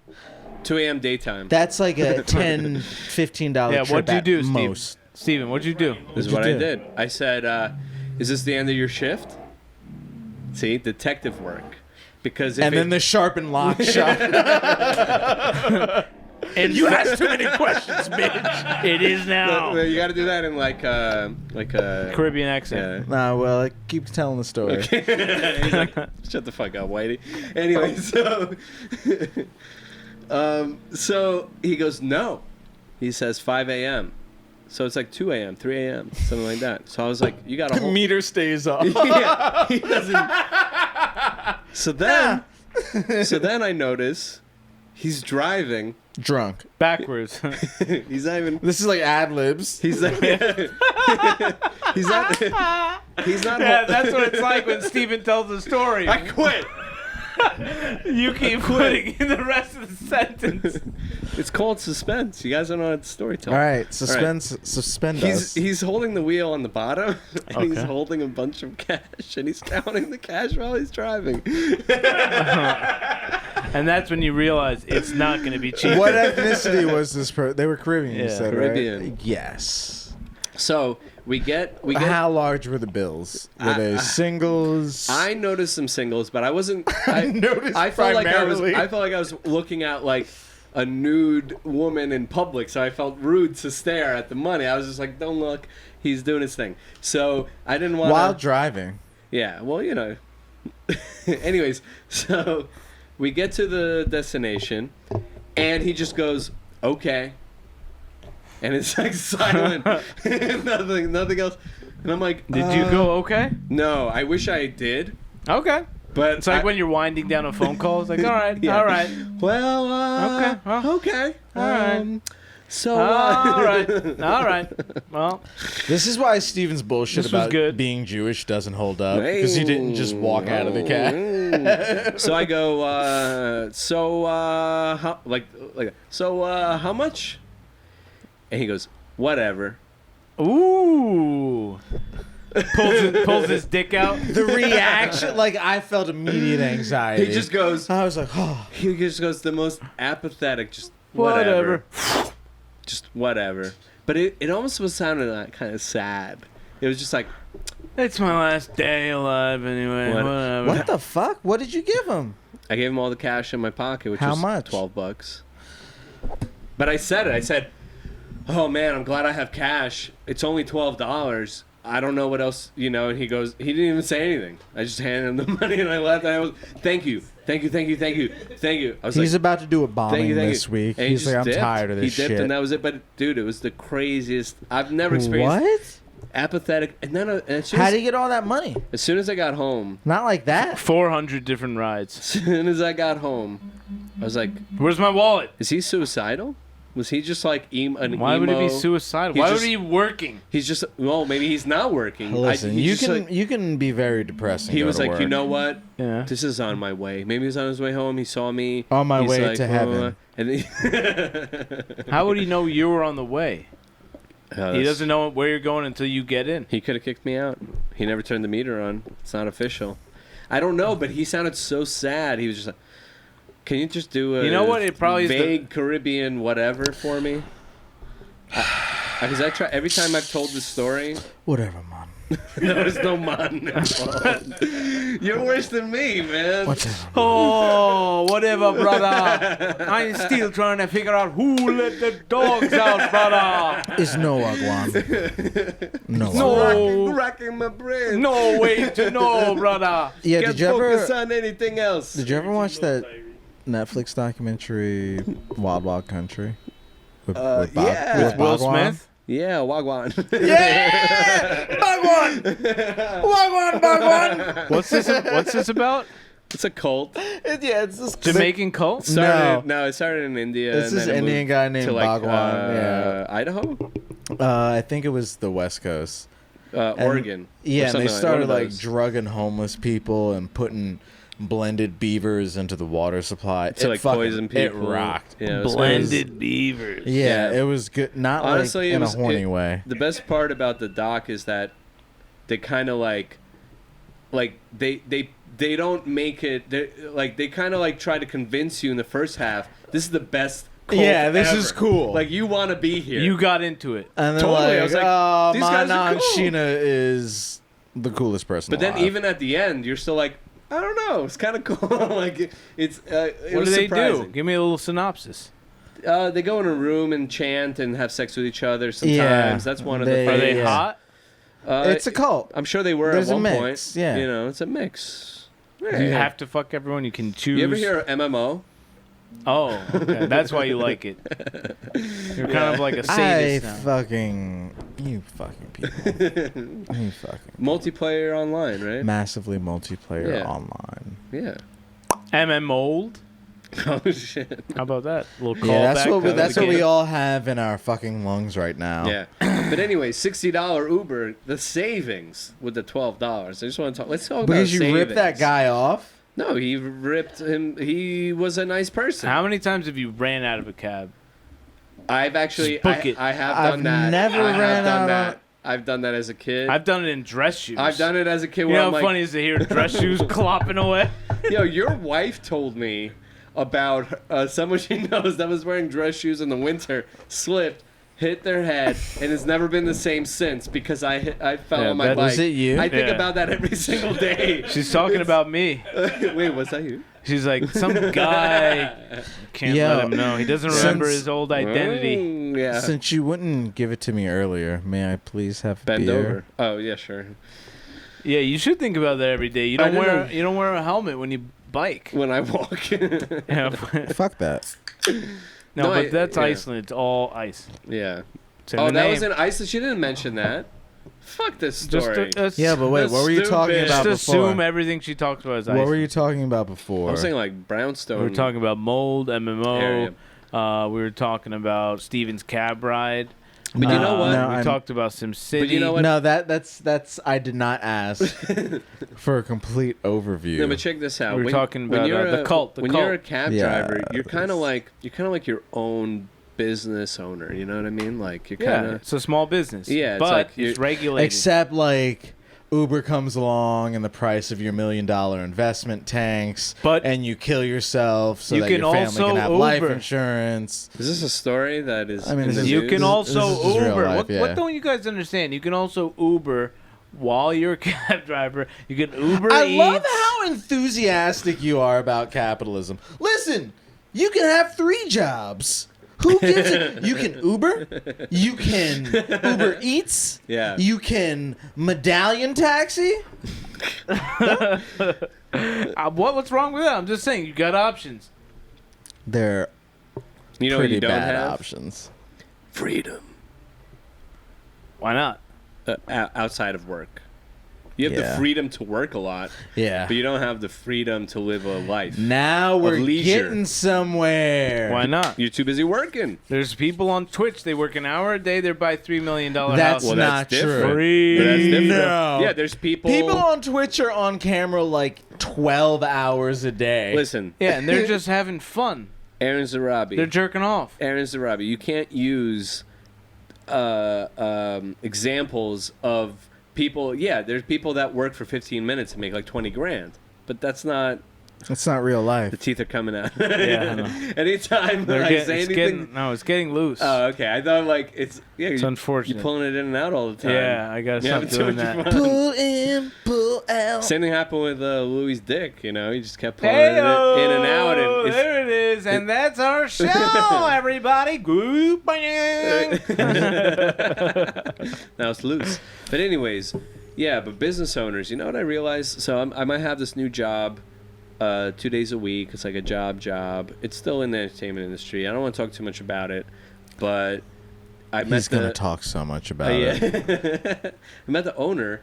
[SPEAKER 2] 2 a.m. daytime.
[SPEAKER 1] That's like a $10, $15
[SPEAKER 3] Yeah,
[SPEAKER 1] trip
[SPEAKER 3] what'd you
[SPEAKER 1] at
[SPEAKER 3] do, Steve?
[SPEAKER 1] most.
[SPEAKER 3] Steven, what'd you do?
[SPEAKER 2] This is
[SPEAKER 1] What'd
[SPEAKER 2] what
[SPEAKER 1] you
[SPEAKER 2] I
[SPEAKER 1] do?
[SPEAKER 2] did. I said, is this the end of your shift? See, detective work. Because if
[SPEAKER 1] And then
[SPEAKER 2] it-
[SPEAKER 1] the sharpened lock shot.
[SPEAKER 3] And you asked too many questions, bitch. It is now.
[SPEAKER 2] you got to do that in like a
[SPEAKER 3] Caribbean accent.
[SPEAKER 2] Yeah.
[SPEAKER 1] Nah, well, keep telling the story.
[SPEAKER 2] He's like, shut the fuck up, Whitey. Anyway, so he goes, no. He says 5 a.m. So it's like 2 a.m., 3 a.m., something like that. So I was like, you got a whole...
[SPEAKER 1] Meter stays off.
[SPEAKER 2] Yeah, he doesn't... So then I notice he's driving.
[SPEAKER 1] Drunk.
[SPEAKER 3] Backwards.
[SPEAKER 2] He's not even...
[SPEAKER 1] This is like ad libs.
[SPEAKER 2] He's not... he's not... He's not...
[SPEAKER 3] Yeah, that's what it's like when Steven tells a story.
[SPEAKER 2] I quit.
[SPEAKER 3] You keep putting in the rest of the sentence.
[SPEAKER 2] It's called suspense. You guys don't know how to storytell.
[SPEAKER 1] All right, suspend us.
[SPEAKER 2] He's holding the wheel on the bottom, and he's
[SPEAKER 3] Okay.
[SPEAKER 2] holding a bunch of cash, and he's counting the cash while he's driving.
[SPEAKER 3] And that's when you realize it's not going to be cheap.
[SPEAKER 1] What ethnicity was this They were Caribbean, you
[SPEAKER 3] Yeah.
[SPEAKER 1] said,
[SPEAKER 2] Caribbean.
[SPEAKER 1] right? Yes.
[SPEAKER 2] So we get.
[SPEAKER 1] How large were the bills? Were they singles?
[SPEAKER 2] I noticed some singles, but I wasn't.
[SPEAKER 1] noticed
[SPEAKER 2] I felt like
[SPEAKER 1] primarily.
[SPEAKER 2] I felt like I was looking at like a nude woman in public, so I felt rude to stare at the money. I was just like, "Don't look." He's doing his thing, so I didn't want.
[SPEAKER 1] While driving.
[SPEAKER 2] Yeah, well, you know. Anyways, so we get to the destination, and he just goes, "Okay," and it's like silent, nothing else. And I'm like,
[SPEAKER 3] Did you go okay?
[SPEAKER 2] No, I wish I did,
[SPEAKER 3] Okay.
[SPEAKER 2] but
[SPEAKER 3] It's like when you're winding down a phone call. It's like, all right,
[SPEAKER 2] Yeah.
[SPEAKER 3] all right.
[SPEAKER 2] Well,
[SPEAKER 3] Okay, well,
[SPEAKER 2] okay,
[SPEAKER 3] all right.
[SPEAKER 2] So,
[SPEAKER 3] All right. All right. Well,
[SPEAKER 1] This is why Steven's bullshit
[SPEAKER 3] This was
[SPEAKER 1] about
[SPEAKER 3] good.
[SPEAKER 1] being Jewish doesn't hold up. Because he didn't just walk out of the cab.
[SPEAKER 2] So I go, how much? And he goes, whatever.
[SPEAKER 3] ooh. Pulls his dick out.
[SPEAKER 1] The reaction, like, I felt immediate anxiety.
[SPEAKER 2] He just goes,
[SPEAKER 1] I was like, oh.
[SPEAKER 2] he just goes the most apathetic, just whatever. Just whatever. But it almost was sounding like kind of sad. It was just like,
[SPEAKER 3] It's my last day alive anyway.
[SPEAKER 2] What-
[SPEAKER 3] Whatever.
[SPEAKER 1] What the fuck? What did you give him?
[SPEAKER 2] I gave him all the cash in my pocket, which
[SPEAKER 1] How
[SPEAKER 2] was
[SPEAKER 1] much?
[SPEAKER 2] $12. But I said it. I said, "Oh man, I'm glad I have cash. It's only $12. I don't know what else, you know." And he goes, he didn't even say anything. I just handed him the money and I left. And I was, thank you. I was
[SPEAKER 1] He's
[SPEAKER 2] like,
[SPEAKER 1] about to do a bombing
[SPEAKER 2] thank you.
[SPEAKER 1] this week.
[SPEAKER 2] And he
[SPEAKER 1] He's
[SPEAKER 2] just
[SPEAKER 1] like, I'm
[SPEAKER 2] dipped.
[SPEAKER 1] tired of this
[SPEAKER 2] He dipped
[SPEAKER 1] shit.
[SPEAKER 2] and that was it. But dude, it was the craziest. I've never experienced
[SPEAKER 1] What?
[SPEAKER 2] apathetic. And then as
[SPEAKER 1] How do you get all that money?
[SPEAKER 2] soon as I got home,
[SPEAKER 1] Not like that.
[SPEAKER 3] 400 different rides.
[SPEAKER 2] as soon as I got home, I was like,
[SPEAKER 3] Where's my wallet?
[SPEAKER 2] is he suicidal? Was he just like an emo?
[SPEAKER 3] Why would he be suicidal?
[SPEAKER 2] He's
[SPEAKER 3] Why
[SPEAKER 2] just-
[SPEAKER 3] would he be working?
[SPEAKER 2] He's just, well, maybe he's not working.
[SPEAKER 1] Listen,
[SPEAKER 2] He's
[SPEAKER 1] you
[SPEAKER 2] just
[SPEAKER 1] can
[SPEAKER 2] like-
[SPEAKER 1] you can be very depressing.
[SPEAKER 2] he
[SPEAKER 1] go
[SPEAKER 2] was
[SPEAKER 1] to
[SPEAKER 2] like,
[SPEAKER 1] work.
[SPEAKER 2] you know what?
[SPEAKER 3] Yeah.
[SPEAKER 2] This is on my way. Maybe he was on his way home. He saw me.
[SPEAKER 1] On my
[SPEAKER 2] He's
[SPEAKER 1] way
[SPEAKER 2] like,
[SPEAKER 1] to heaven.
[SPEAKER 2] And then
[SPEAKER 3] How would he know you were on the way?
[SPEAKER 2] Oh,
[SPEAKER 3] He doesn't know where you're going until you get in.
[SPEAKER 2] He could have kicked me out. He never turned the meter on. It's not official. I don't know, but he sounded so sad. He was just like, can you just do a
[SPEAKER 3] You know what? It probably is the-
[SPEAKER 2] vague Caribbean whatever for me? Because every time I've told this story,
[SPEAKER 1] Whatever, man.
[SPEAKER 2] there's no man involved. You're worse than me, man.
[SPEAKER 1] Whatever.
[SPEAKER 3] Oh, whatever, brother. I'm still trying to figure out who let the dogs out, brother.
[SPEAKER 1] It's no Wagwan. No.
[SPEAKER 3] No.
[SPEAKER 2] Racking my brain.
[SPEAKER 3] No way to know, brother.
[SPEAKER 1] Yeah,
[SPEAKER 2] Can't
[SPEAKER 1] did you
[SPEAKER 2] focus
[SPEAKER 1] ever
[SPEAKER 2] on anything else.
[SPEAKER 1] did you ever watch that Netflix documentary Wild Wild Country? With
[SPEAKER 2] yeah.
[SPEAKER 3] With Will
[SPEAKER 1] Bhagwan?
[SPEAKER 3] Smith?
[SPEAKER 2] Yeah, Wagwan.
[SPEAKER 1] Yeah! Bhagwan! Bhagwan!
[SPEAKER 3] What's this about?
[SPEAKER 2] It's a cult.
[SPEAKER 1] It's this
[SPEAKER 3] Jamaican cult?
[SPEAKER 2] It started in India.
[SPEAKER 1] It's
[SPEAKER 2] and
[SPEAKER 1] this
[SPEAKER 2] then it
[SPEAKER 1] Indian
[SPEAKER 2] moved
[SPEAKER 1] guy named
[SPEAKER 2] to like,
[SPEAKER 1] Bhagwan.
[SPEAKER 2] Idaho?
[SPEAKER 1] I think it was the West Coast.
[SPEAKER 2] Oregon.
[SPEAKER 1] Yeah,
[SPEAKER 2] Or
[SPEAKER 1] and they
[SPEAKER 2] something
[SPEAKER 1] started
[SPEAKER 2] one of
[SPEAKER 1] like
[SPEAKER 2] those.
[SPEAKER 1] drugging homeless people and putting blended beavers into the water supply.
[SPEAKER 2] To like poison people.
[SPEAKER 1] It rocked.
[SPEAKER 2] Yeah, it was-
[SPEAKER 3] Blended beavers.
[SPEAKER 1] Yeah,
[SPEAKER 2] Yeah.
[SPEAKER 1] it was good. Not
[SPEAKER 2] Honestly,
[SPEAKER 1] like
[SPEAKER 2] it
[SPEAKER 1] in
[SPEAKER 2] was-
[SPEAKER 1] a horny way.
[SPEAKER 2] The best part about the doc is that they kind of like they don't make it. They kind of like try to convince you in the first half. This is the best. Cult
[SPEAKER 1] Yeah, this
[SPEAKER 2] ever.
[SPEAKER 1] is cool.
[SPEAKER 2] Like you want to be here.
[SPEAKER 3] You got into it.
[SPEAKER 1] And then
[SPEAKER 2] Totally,
[SPEAKER 1] like,
[SPEAKER 2] I was like,
[SPEAKER 1] oh,
[SPEAKER 2] these
[SPEAKER 1] my
[SPEAKER 2] guys are
[SPEAKER 1] Aunt
[SPEAKER 2] cool.
[SPEAKER 1] Sheena is the coolest person
[SPEAKER 2] But then
[SPEAKER 1] alive.
[SPEAKER 2] even at the end, you're still like, I don't know. It's kind of cool. Like it's. It
[SPEAKER 3] What
[SPEAKER 2] was
[SPEAKER 3] do they
[SPEAKER 2] surprising.
[SPEAKER 3] do? Give me a little synopsis.
[SPEAKER 2] They go in a room and chant and have sex with each other. Sometimes
[SPEAKER 1] Yeah,
[SPEAKER 2] that's one of
[SPEAKER 1] they-
[SPEAKER 2] the.
[SPEAKER 3] Are they
[SPEAKER 1] Yeah.
[SPEAKER 3] hot?
[SPEAKER 1] It's a cult.
[SPEAKER 2] I'm sure they were
[SPEAKER 1] There's
[SPEAKER 2] at
[SPEAKER 1] a
[SPEAKER 2] one
[SPEAKER 1] mix,
[SPEAKER 2] point.
[SPEAKER 1] yeah.
[SPEAKER 2] You know, it's a mix.
[SPEAKER 3] You
[SPEAKER 2] Yeah.
[SPEAKER 3] have to fuck everyone. You can choose.
[SPEAKER 2] You ever hear of MMO?
[SPEAKER 3] Oh, okay. That's why you like it. You're kind of like a
[SPEAKER 1] I
[SPEAKER 3] sadist now.
[SPEAKER 1] fucking you fucking people. You fucking
[SPEAKER 2] Multiplayer online, right?
[SPEAKER 1] massively multiplayer
[SPEAKER 2] Yeah.
[SPEAKER 1] online.
[SPEAKER 2] Yeah.
[SPEAKER 3] Old.
[SPEAKER 2] Oh shit.
[SPEAKER 3] How about that? A little callback.
[SPEAKER 1] Yeah, that's what
[SPEAKER 3] to
[SPEAKER 1] that's
[SPEAKER 3] the
[SPEAKER 1] what we
[SPEAKER 3] game.
[SPEAKER 1] all have in our fucking lungs right now.
[SPEAKER 2] Yeah. But anyway, $60 Uber, the savings with the $12. I just want to talk. Let's talk about
[SPEAKER 1] Because you ripped that
[SPEAKER 2] savings.
[SPEAKER 1] guy off.
[SPEAKER 2] No, he ripped him. He was a nice person.
[SPEAKER 3] How many times have you ran out of a cab?
[SPEAKER 2] I've actually,
[SPEAKER 3] Just book it.
[SPEAKER 2] I have
[SPEAKER 1] I've
[SPEAKER 2] done that.
[SPEAKER 1] never
[SPEAKER 2] I have
[SPEAKER 1] ran
[SPEAKER 2] done
[SPEAKER 1] out
[SPEAKER 2] that.
[SPEAKER 1] of-
[SPEAKER 2] I've done that as a kid.
[SPEAKER 3] I've done it in dress shoes.
[SPEAKER 2] I've done it as a kid.
[SPEAKER 3] You
[SPEAKER 2] Where
[SPEAKER 3] know
[SPEAKER 2] I'm
[SPEAKER 3] how
[SPEAKER 2] like,
[SPEAKER 3] funny is to hear dress shoes clopping away?
[SPEAKER 2] yo, your wife told me about someone she knows that was wearing dress shoes in the winter, slipped, hit their head, and has never been the same since because I fell
[SPEAKER 3] Yeah,
[SPEAKER 2] on my
[SPEAKER 3] that-
[SPEAKER 2] bike.
[SPEAKER 1] Was it you?
[SPEAKER 2] I think
[SPEAKER 3] Yeah.
[SPEAKER 2] about that every single day.
[SPEAKER 3] She's talking about me.
[SPEAKER 2] Wait, was that you?
[SPEAKER 3] She's like, some guy can't
[SPEAKER 1] Yo,
[SPEAKER 3] let him know. He doesn't remember
[SPEAKER 1] since-
[SPEAKER 3] his old identity.
[SPEAKER 2] Yeah.
[SPEAKER 1] Since you wouldn't give it to me earlier, may I please have a
[SPEAKER 2] Bend
[SPEAKER 1] beer?
[SPEAKER 2] over. Oh yeah, sure.
[SPEAKER 3] Yeah, you should think about that every day. You
[SPEAKER 2] I
[SPEAKER 3] don't wear
[SPEAKER 2] didn't-
[SPEAKER 3] you don't wear a helmet when you bike.
[SPEAKER 2] When I walk.
[SPEAKER 3] Yeah.
[SPEAKER 1] Fuck that.
[SPEAKER 3] No,
[SPEAKER 2] No,
[SPEAKER 3] but that's
[SPEAKER 2] yeah.
[SPEAKER 3] Iceland. It's all ice.
[SPEAKER 2] Yeah.
[SPEAKER 3] It's in
[SPEAKER 2] Oh,
[SPEAKER 3] the
[SPEAKER 2] that
[SPEAKER 3] name.
[SPEAKER 2] was in Iceland. She didn't mention that. Fuck this story.
[SPEAKER 3] Just,
[SPEAKER 1] Yeah, but wait,
[SPEAKER 2] That's
[SPEAKER 1] what were you talking
[SPEAKER 2] stupid.
[SPEAKER 1] about
[SPEAKER 3] just
[SPEAKER 1] before?
[SPEAKER 3] assume everything she talks about is
[SPEAKER 1] What
[SPEAKER 3] Iceland.
[SPEAKER 1] were you talking about before?
[SPEAKER 2] I was saying like brownstone.
[SPEAKER 3] We were talking about mold, MMO.
[SPEAKER 2] Area.
[SPEAKER 3] We were talking about Steven's cab ride.
[SPEAKER 2] But you know what?
[SPEAKER 1] No,
[SPEAKER 3] we
[SPEAKER 1] I'm-
[SPEAKER 3] talked about SimCity.
[SPEAKER 2] But you know what?
[SPEAKER 1] No, that's I did not ask for a complete overview.
[SPEAKER 2] No, but check this out.
[SPEAKER 3] We were
[SPEAKER 2] When-
[SPEAKER 3] talking
[SPEAKER 2] when
[SPEAKER 3] about,
[SPEAKER 2] you're
[SPEAKER 3] the cult, the
[SPEAKER 2] when
[SPEAKER 3] cult.
[SPEAKER 2] you're a cab
[SPEAKER 1] Yeah.
[SPEAKER 2] driver, you're kind of like your own business owner. You know what I mean? Like you're
[SPEAKER 3] Yeah,
[SPEAKER 2] kind of.
[SPEAKER 3] it's a small business.
[SPEAKER 2] Yeah, it's
[SPEAKER 3] but
[SPEAKER 2] like
[SPEAKER 3] it's
[SPEAKER 2] you're-
[SPEAKER 3] regulated.
[SPEAKER 1] Except like Uber comes along and the price of your $1 million investment tanks,
[SPEAKER 2] But-
[SPEAKER 1] and you kill yourself so
[SPEAKER 3] You
[SPEAKER 1] that
[SPEAKER 3] can
[SPEAKER 1] your family
[SPEAKER 3] also
[SPEAKER 1] can have life
[SPEAKER 3] Uber.
[SPEAKER 1] insurance.
[SPEAKER 2] Is this a story that is?
[SPEAKER 1] I mean,
[SPEAKER 2] in
[SPEAKER 1] this
[SPEAKER 2] the
[SPEAKER 1] is-
[SPEAKER 3] You
[SPEAKER 2] news?
[SPEAKER 3] can also
[SPEAKER 1] this is real
[SPEAKER 3] Uber.
[SPEAKER 1] life,
[SPEAKER 3] what
[SPEAKER 1] yeah.
[SPEAKER 3] don't you guys understand? You can also Uber while you're a cab driver. You can Uber
[SPEAKER 1] I
[SPEAKER 3] Eats.
[SPEAKER 1] love how enthusiastic you are about capitalism. Listen, you can have 3 jobs. Who gives it? You can Uber. You can Uber Eats.
[SPEAKER 2] Yeah.
[SPEAKER 1] You can medallion taxi.
[SPEAKER 3] What's wrong with that? I'm just saying you got options.
[SPEAKER 1] They're
[SPEAKER 2] You know what
[SPEAKER 1] pretty
[SPEAKER 2] you don't
[SPEAKER 1] bad
[SPEAKER 2] have?
[SPEAKER 1] options.
[SPEAKER 2] Freedom.
[SPEAKER 3] Why not?
[SPEAKER 2] Outside of work. You have
[SPEAKER 1] Yeah.
[SPEAKER 2] the freedom to work a lot,
[SPEAKER 1] Yeah.
[SPEAKER 2] but you don't have the freedom to live a life.
[SPEAKER 1] Now we're
[SPEAKER 2] leisure.
[SPEAKER 1] getting somewhere.
[SPEAKER 3] Why not?
[SPEAKER 2] You're too busy working.
[SPEAKER 3] There's people on Twitch. They work an hour a day. They buy $3 million
[SPEAKER 1] That's
[SPEAKER 3] houses.
[SPEAKER 2] Well,
[SPEAKER 1] not
[SPEAKER 2] that's
[SPEAKER 1] true.
[SPEAKER 2] different.
[SPEAKER 3] Free.
[SPEAKER 2] But that's different.
[SPEAKER 1] No.
[SPEAKER 2] Yeah, there's people.
[SPEAKER 1] People on Twitch are on camera like 12 hours a day.
[SPEAKER 2] Listen,
[SPEAKER 3] Yeah, and they're just having fun.
[SPEAKER 2] Aaron Zarabi.
[SPEAKER 3] They're jerking off.
[SPEAKER 2] Aaron Zarabi. You can't use examples of people. Yeah, there's people that work for 15 minutes and make like 20 grand, but that's not
[SPEAKER 1] It's not real life.
[SPEAKER 2] The teeth are coming out.
[SPEAKER 3] Yeah, I know.
[SPEAKER 2] Anytime I say anything.
[SPEAKER 3] It's getting loose.
[SPEAKER 2] Oh, okay. I thought like it's
[SPEAKER 3] unfortunate.
[SPEAKER 2] You're pulling it in and out all the time.
[SPEAKER 3] Yeah, I gotta stop doing that.
[SPEAKER 1] Pull in, pull out.
[SPEAKER 2] Same thing happened with Louis' dick. You know, he just kept pulling it in and out. And
[SPEAKER 3] there it is, and that's our show, everybody.
[SPEAKER 2] Now it's loose. But anyways, yeah. But business owners, you know what I realized? So I might have this new job. 2 days a week. It's like a job. It's still in the entertainment industry. I don't want to talk too much about it, but
[SPEAKER 1] He's gonna talk so much about it.
[SPEAKER 2] I met the owner,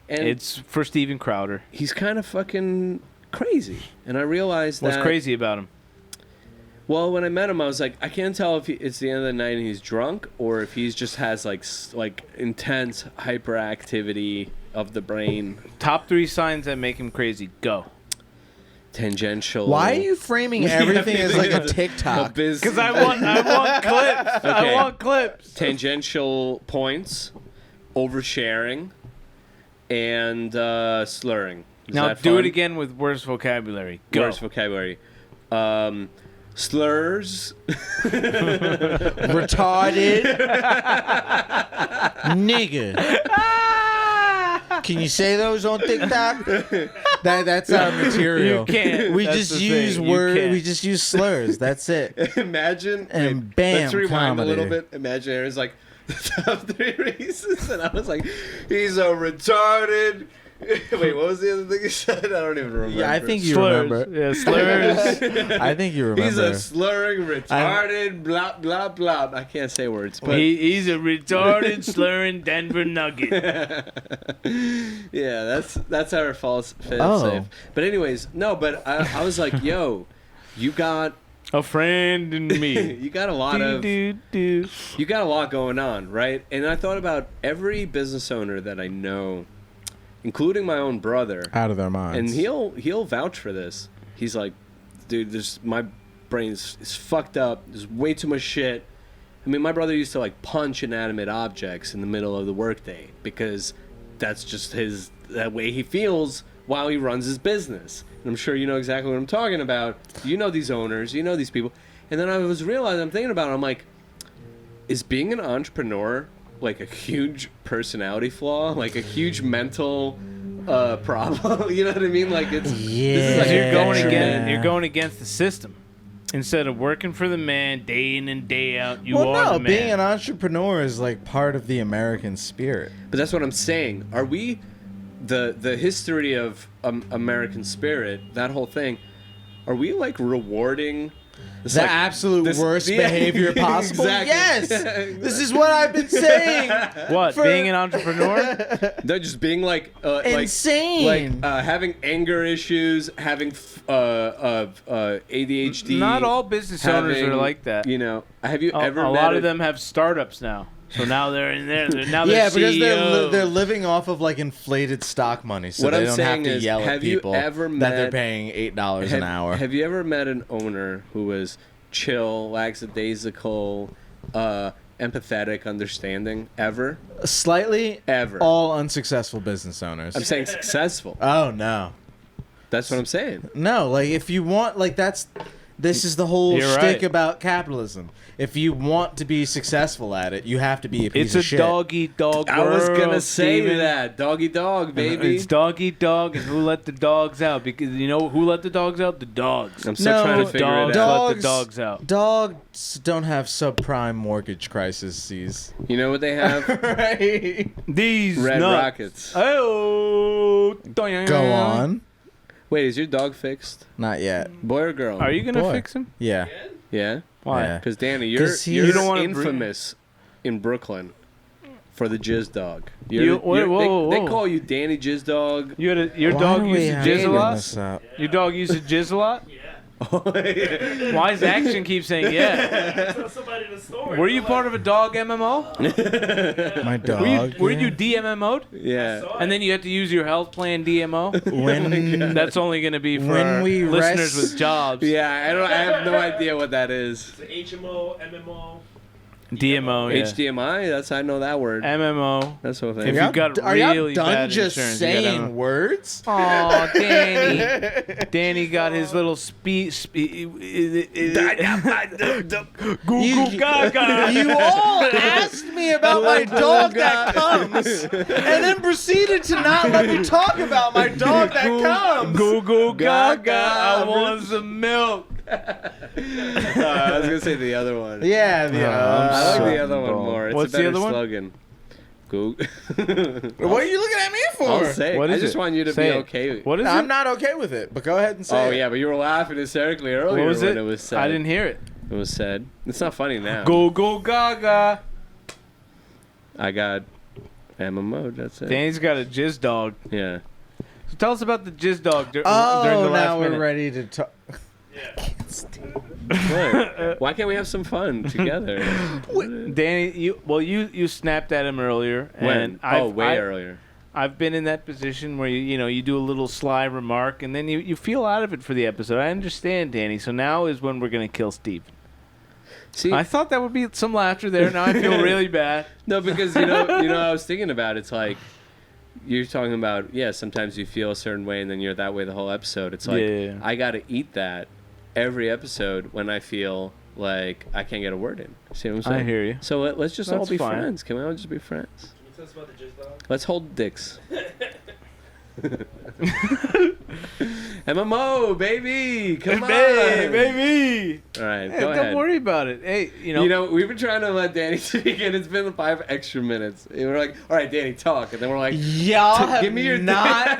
[SPEAKER 2] and
[SPEAKER 3] it's for Steven Crowder.
[SPEAKER 2] He's kind of fucking crazy, and I realized
[SPEAKER 3] what's crazy about him.
[SPEAKER 2] Well, when I met him, I was like, I can't tell if it's the end of the night and he's drunk, or if he just has like intense hyperactivity of the brain.
[SPEAKER 3] Top 3 signs that make him crazy. Go.
[SPEAKER 2] Tangential.
[SPEAKER 1] Why are you framing everything as like a TikTok?
[SPEAKER 3] Because I want clips. Okay. I want clips.
[SPEAKER 2] Tangential points, oversharing, and slurring.
[SPEAKER 3] Now do it again with worse vocabulary. Go.
[SPEAKER 2] Worse vocabulary. Slurs.
[SPEAKER 1] Retarded. Nigga. Can you say those on TikTok? That's our material.
[SPEAKER 3] You can't.
[SPEAKER 1] We just use words. We just use slurs. That's it.
[SPEAKER 2] Imagine.
[SPEAKER 1] And bam,
[SPEAKER 2] let's rewind
[SPEAKER 1] comedy.
[SPEAKER 2] a little bit. Imagine Aaron's like, the top 3 reasons. And I was like, he's a retarded. Wait, what was the other thing you said? I don't even remember.
[SPEAKER 1] Yeah, I think you
[SPEAKER 3] slurs.
[SPEAKER 1] remember.
[SPEAKER 3] Yeah, slurs.
[SPEAKER 1] I think you remember.
[SPEAKER 2] He's a slurring, retarded, blah, blah, blah. I can't say words. But
[SPEAKER 3] He's a retarded, slurring Denver Nugget.
[SPEAKER 2] Yeah, that's our false safe. But anyways, no, but I was like, yo, you got
[SPEAKER 3] a friend in me.
[SPEAKER 2] You got a lot you got a lot going on, right? And I thought about every business owner that I know, including my own brother,
[SPEAKER 1] out of their minds.
[SPEAKER 2] And he'll vouch for this. He's like, dude, my brain is fucked up. There's way too much shit. I mean, my brother used to like punch inanimate objects in the middle of the workday because that's just that way he feels while he runs his business. And I'm sure you know exactly what I'm talking about. You know these owners, you know these people. And then I was realizing, I'm thinking about it, I'm like, is being an entrepreneur like a huge personality flaw, like a huge mental problem? You know what I mean? Like it's
[SPEAKER 3] you're going against the system. Instead of working for the man day in and day out, you are the man.
[SPEAKER 1] Being an entrepreneur is like part of the American spirit.
[SPEAKER 2] But that's what I'm saying. Are we the history of American spirit? That whole thing. Are we like rewarding?
[SPEAKER 1] The absolute worst behavior possible. Exactly. Yes, this is what I've been saying.
[SPEAKER 3] What, being an entrepreneur?
[SPEAKER 2] No, just being like
[SPEAKER 1] insane,
[SPEAKER 2] like having anger issues, having ADHD.
[SPEAKER 3] Not all business owners are like that.
[SPEAKER 2] You know, have you ever?
[SPEAKER 3] A lot of them have startups now. So now they're in there. Now they're
[SPEAKER 1] because
[SPEAKER 3] CEOs.
[SPEAKER 1] they're living off of like inflated stock money, so
[SPEAKER 2] what
[SPEAKER 1] they
[SPEAKER 2] I'm
[SPEAKER 1] don't
[SPEAKER 2] saying
[SPEAKER 1] have to
[SPEAKER 2] is,
[SPEAKER 1] yell at people that they're paying $8 an hour.
[SPEAKER 2] Have you ever met an owner who was chill, lackadaisical, empathetic, understanding? Ever?
[SPEAKER 1] Slightly.
[SPEAKER 2] Ever.
[SPEAKER 1] All unsuccessful business owners.
[SPEAKER 2] I'm saying successful.
[SPEAKER 1] Oh no.
[SPEAKER 2] That's what I'm saying.
[SPEAKER 1] No, like if you want, like this is the whole shtick about capitalism. If you want to be successful at it, you have to be a piece of shit.
[SPEAKER 3] It's a dog-eat-dog world,
[SPEAKER 2] I was gonna say
[SPEAKER 3] Steven.
[SPEAKER 2] that. Dog-eat-dog, baby.
[SPEAKER 3] It's dog-eat-dog, and who let the dogs out? Because you know who let the dogs out? The dogs.
[SPEAKER 2] I'm still trying to figure it out.
[SPEAKER 3] Dogs let the dogs out.
[SPEAKER 1] Dogs don't have subprime mortgage crises.
[SPEAKER 2] You know what they have?
[SPEAKER 1] Right.
[SPEAKER 3] These
[SPEAKER 2] Red
[SPEAKER 3] nuts.
[SPEAKER 2] Rockets.
[SPEAKER 3] Oh.
[SPEAKER 1] Go on.
[SPEAKER 2] Wait, is your dog fixed?
[SPEAKER 1] Not yet.
[SPEAKER 2] Boy or girl?
[SPEAKER 3] Are you gonna
[SPEAKER 1] Boy.
[SPEAKER 3] fix him?
[SPEAKER 1] Yeah.
[SPEAKER 2] Yeah?
[SPEAKER 3] Why?
[SPEAKER 1] Yeah.
[SPEAKER 2] Because Danny,
[SPEAKER 1] You
[SPEAKER 2] you're
[SPEAKER 1] don't
[SPEAKER 3] wanna
[SPEAKER 2] infamous in Brooklyn for the Jizz Dog.
[SPEAKER 3] They
[SPEAKER 2] They call you Danny Jizz Dog.
[SPEAKER 3] Your dog used to jizz a lot? Your dog used to jizz a lot?
[SPEAKER 2] Yeah.
[SPEAKER 3] Why does Action keep saying yeah?
[SPEAKER 4] Somebody in the store.
[SPEAKER 3] Were you part of a dog MMO?
[SPEAKER 1] My dog.
[SPEAKER 3] Were you DMMO'd?
[SPEAKER 2] Yeah.
[SPEAKER 3] And then you had to use your health plan DMO?
[SPEAKER 1] When
[SPEAKER 3] That's only going to be for
[SPEAKER 1] When
[SPEAKER 3] our
[SPEAKER 1] we
[SPEAKER 3] listeners
[SPEAKER 1] rest-
[SPEAKER 3] with jobs.
[SPEAKER 2] Yeah, I have no idea what that is.
[SPEAKER 4] It's the HMO, MMO.
[SPEAKER 3] DMO, yeah.
[SPEAKER 2] HDMI. That's I know that word.
[SPEAKER 3] MMO.
[SPEAKER 2] That's what I
[SPEAKER 3] If
[SPEAKER 2] think.
[SPEAKER 3] you got
[SPEAKER 1] are y'all
[SPEAKER 3] really
[SPEAKER 1] done
[SPEAKER 3] bad
[SPEAKER 1] just
[SPEAKER 3] insurance, you gotta
[SPEAKER 1] saying
[SPEAKER 3] know.
[SPEAKER 1] words?
[SPEAKER 3] Oh, Danny. Danny got his little Goo goo gaga.
[SPEAKER 1] You all asked me about my dog that comes, and then proceeded to not let me talk about my dog that comes.
[SPEAKER 3] Goo goo gaga. I want some milk.
[SPEAKER 2] I was gonna say the other one.
[SPEAKER 1] Yeah,
[SPEAKER 2] I like the
[SPEAKER 3] so
[SPEAKER 2] other one
[SPEAKER 3] dumb.
[SPEAKER 2] more. It's
[SPEAKER 3] What's
[SPEAKER 2] a
[SPEAKER 3] the
[SPEAKER 2] better
[SPEAKER 3] other one?
[SPEAKER 2] slogan. Go.
[SPEAKER 1] what are you looking at me for?
[SPEAKER 2] I'll say.
[SPEAKER 3] What
[SPEAKER 2] I
[SPEAKER 3] is
[SPEAKER 2] just
[SPEAKER 3] it?
[SPEAKER 2] want you to
[SPEAKER 3] Say
[SPEAKER 2] be
[SPEAKER 3] it.
[SPEAKER 2] okay.
[SPEAKER 3] What is
[SPEAKER 1] I'm
[SPEAKER 3] it?
[SPEAKER 1] not okay with it, but go ahead and say
[SPEAKER 2] Oh
[SPEAKER 1] it.
[SPEAKER 2] yeah, but you were laughing hysterically earlier
[SPEAKER 3] What was
[SPEAKER 2] when
[SPEAKER 3] it?
[SPEAKER 2] it was said.
[SPEAKER 3] I didn't hear it.
[SPEAKER 2] It was said. It's not funny now.
[SPEAKER 3] Goo goo gaga.
[SPEAKER 2] I got MMO. That's it.
[SPEAKER 3] Danny's got a jizz dog.
[SPEAKER 2] Yeah.
[SPEAKER 3] So tell us about the jizz dog during
[SPEAKER 1] Oh,
[SPEAKER 3] the last
[SPEAKER 1] now
[SPEAKER 3] minute.
[SPEAKER 1] we're ready to talk.
[SPEAKER 2] What? Why can't we have some fun together?
[SPEAKER 3] Danny, you snapped at him earlier.
[SPEAKER 2] When?
[SPEAKER 3] And
[SPEAKER 2] Way earlier.
[SPEAKER 3] I've been in that position where you do a little sly remark and then you feel out of it for the episode. I understand, Danny. So now is when we're gonna kill Steve.
[SPEAKER 2] See,
[SPEAKER 3] I thought that would be some laughter there. Now I feel really bad.
[SPEAKER 2] no, because I was thinking about it's like you're talking about sometimes you feel a certain way and then you're that way the whole episode. It's like
[SPEAKER 3] Yeah.
[SPEAKER 2] I gotta eat that every episode when I feel like I can't get a word in. See what I'm saying?
[SPEAKER 3] I hear you.
[SPEAKER 2] So let's just all
[SPEAKER 3] That's
[SPEAKER 2] be
[SPEAKER 3] fine.
[SPEAKER 2] friends. Can we all just be friends?
[SPEAKER 4] Can you tell us about the jizz dog?
[SPEAKER 2] Let's hold dicks. MMO, baby! Come on!
[SPEAKER 3] baby.
[SPEAKER 2] All right,
[SPEAKER 3] Hey,
[SPEAKER 2] go
[SPEAKER 3] don't
[SPEAKER 2] ahead.
[SPEAKER 3] worry about it. Hey,
[SPEAKER 2] We've been trying to let Danny speak, and it's been 5 extra minutes. And we're like, all right, Danny, talk. And then we're like,
[SPEAKER 1] Y'all have
[SPEAKER 2] give me your
[SPEAKER 1] not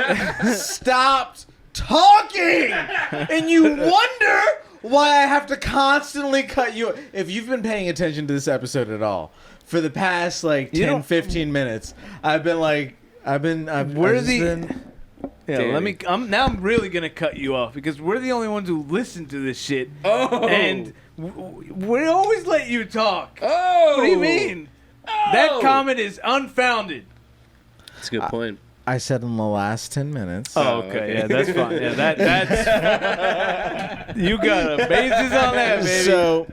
[SPEAKER 1] stopped talking, and you wonder why I have to constantly cut you. If you've been paying attention to this episode at all, for the past like 10, 15 minutes, I've been.
[SPEAKER 3] Yeah,
[SPEAKER 2] Danny.
[SPEAKER 3] I'm really gonna cut you off because we're the only ones who listen to this shit.
[SPEAKER 2] oh!
[SPEAKER 3] And we always let you talk.
[SPEAKER 2] oh!
[SPEAKER 3] What do you mean? That comment is unfounded.
[SPEAKER 2] That's a good point.
[SPEAKER 1] I said in the last 10 minutes.
[SPEAKER 3] Oh, okay. Yeah, that's fine. Yeah, that's you got a basis on that, baby.
[SPEAKER 1] So,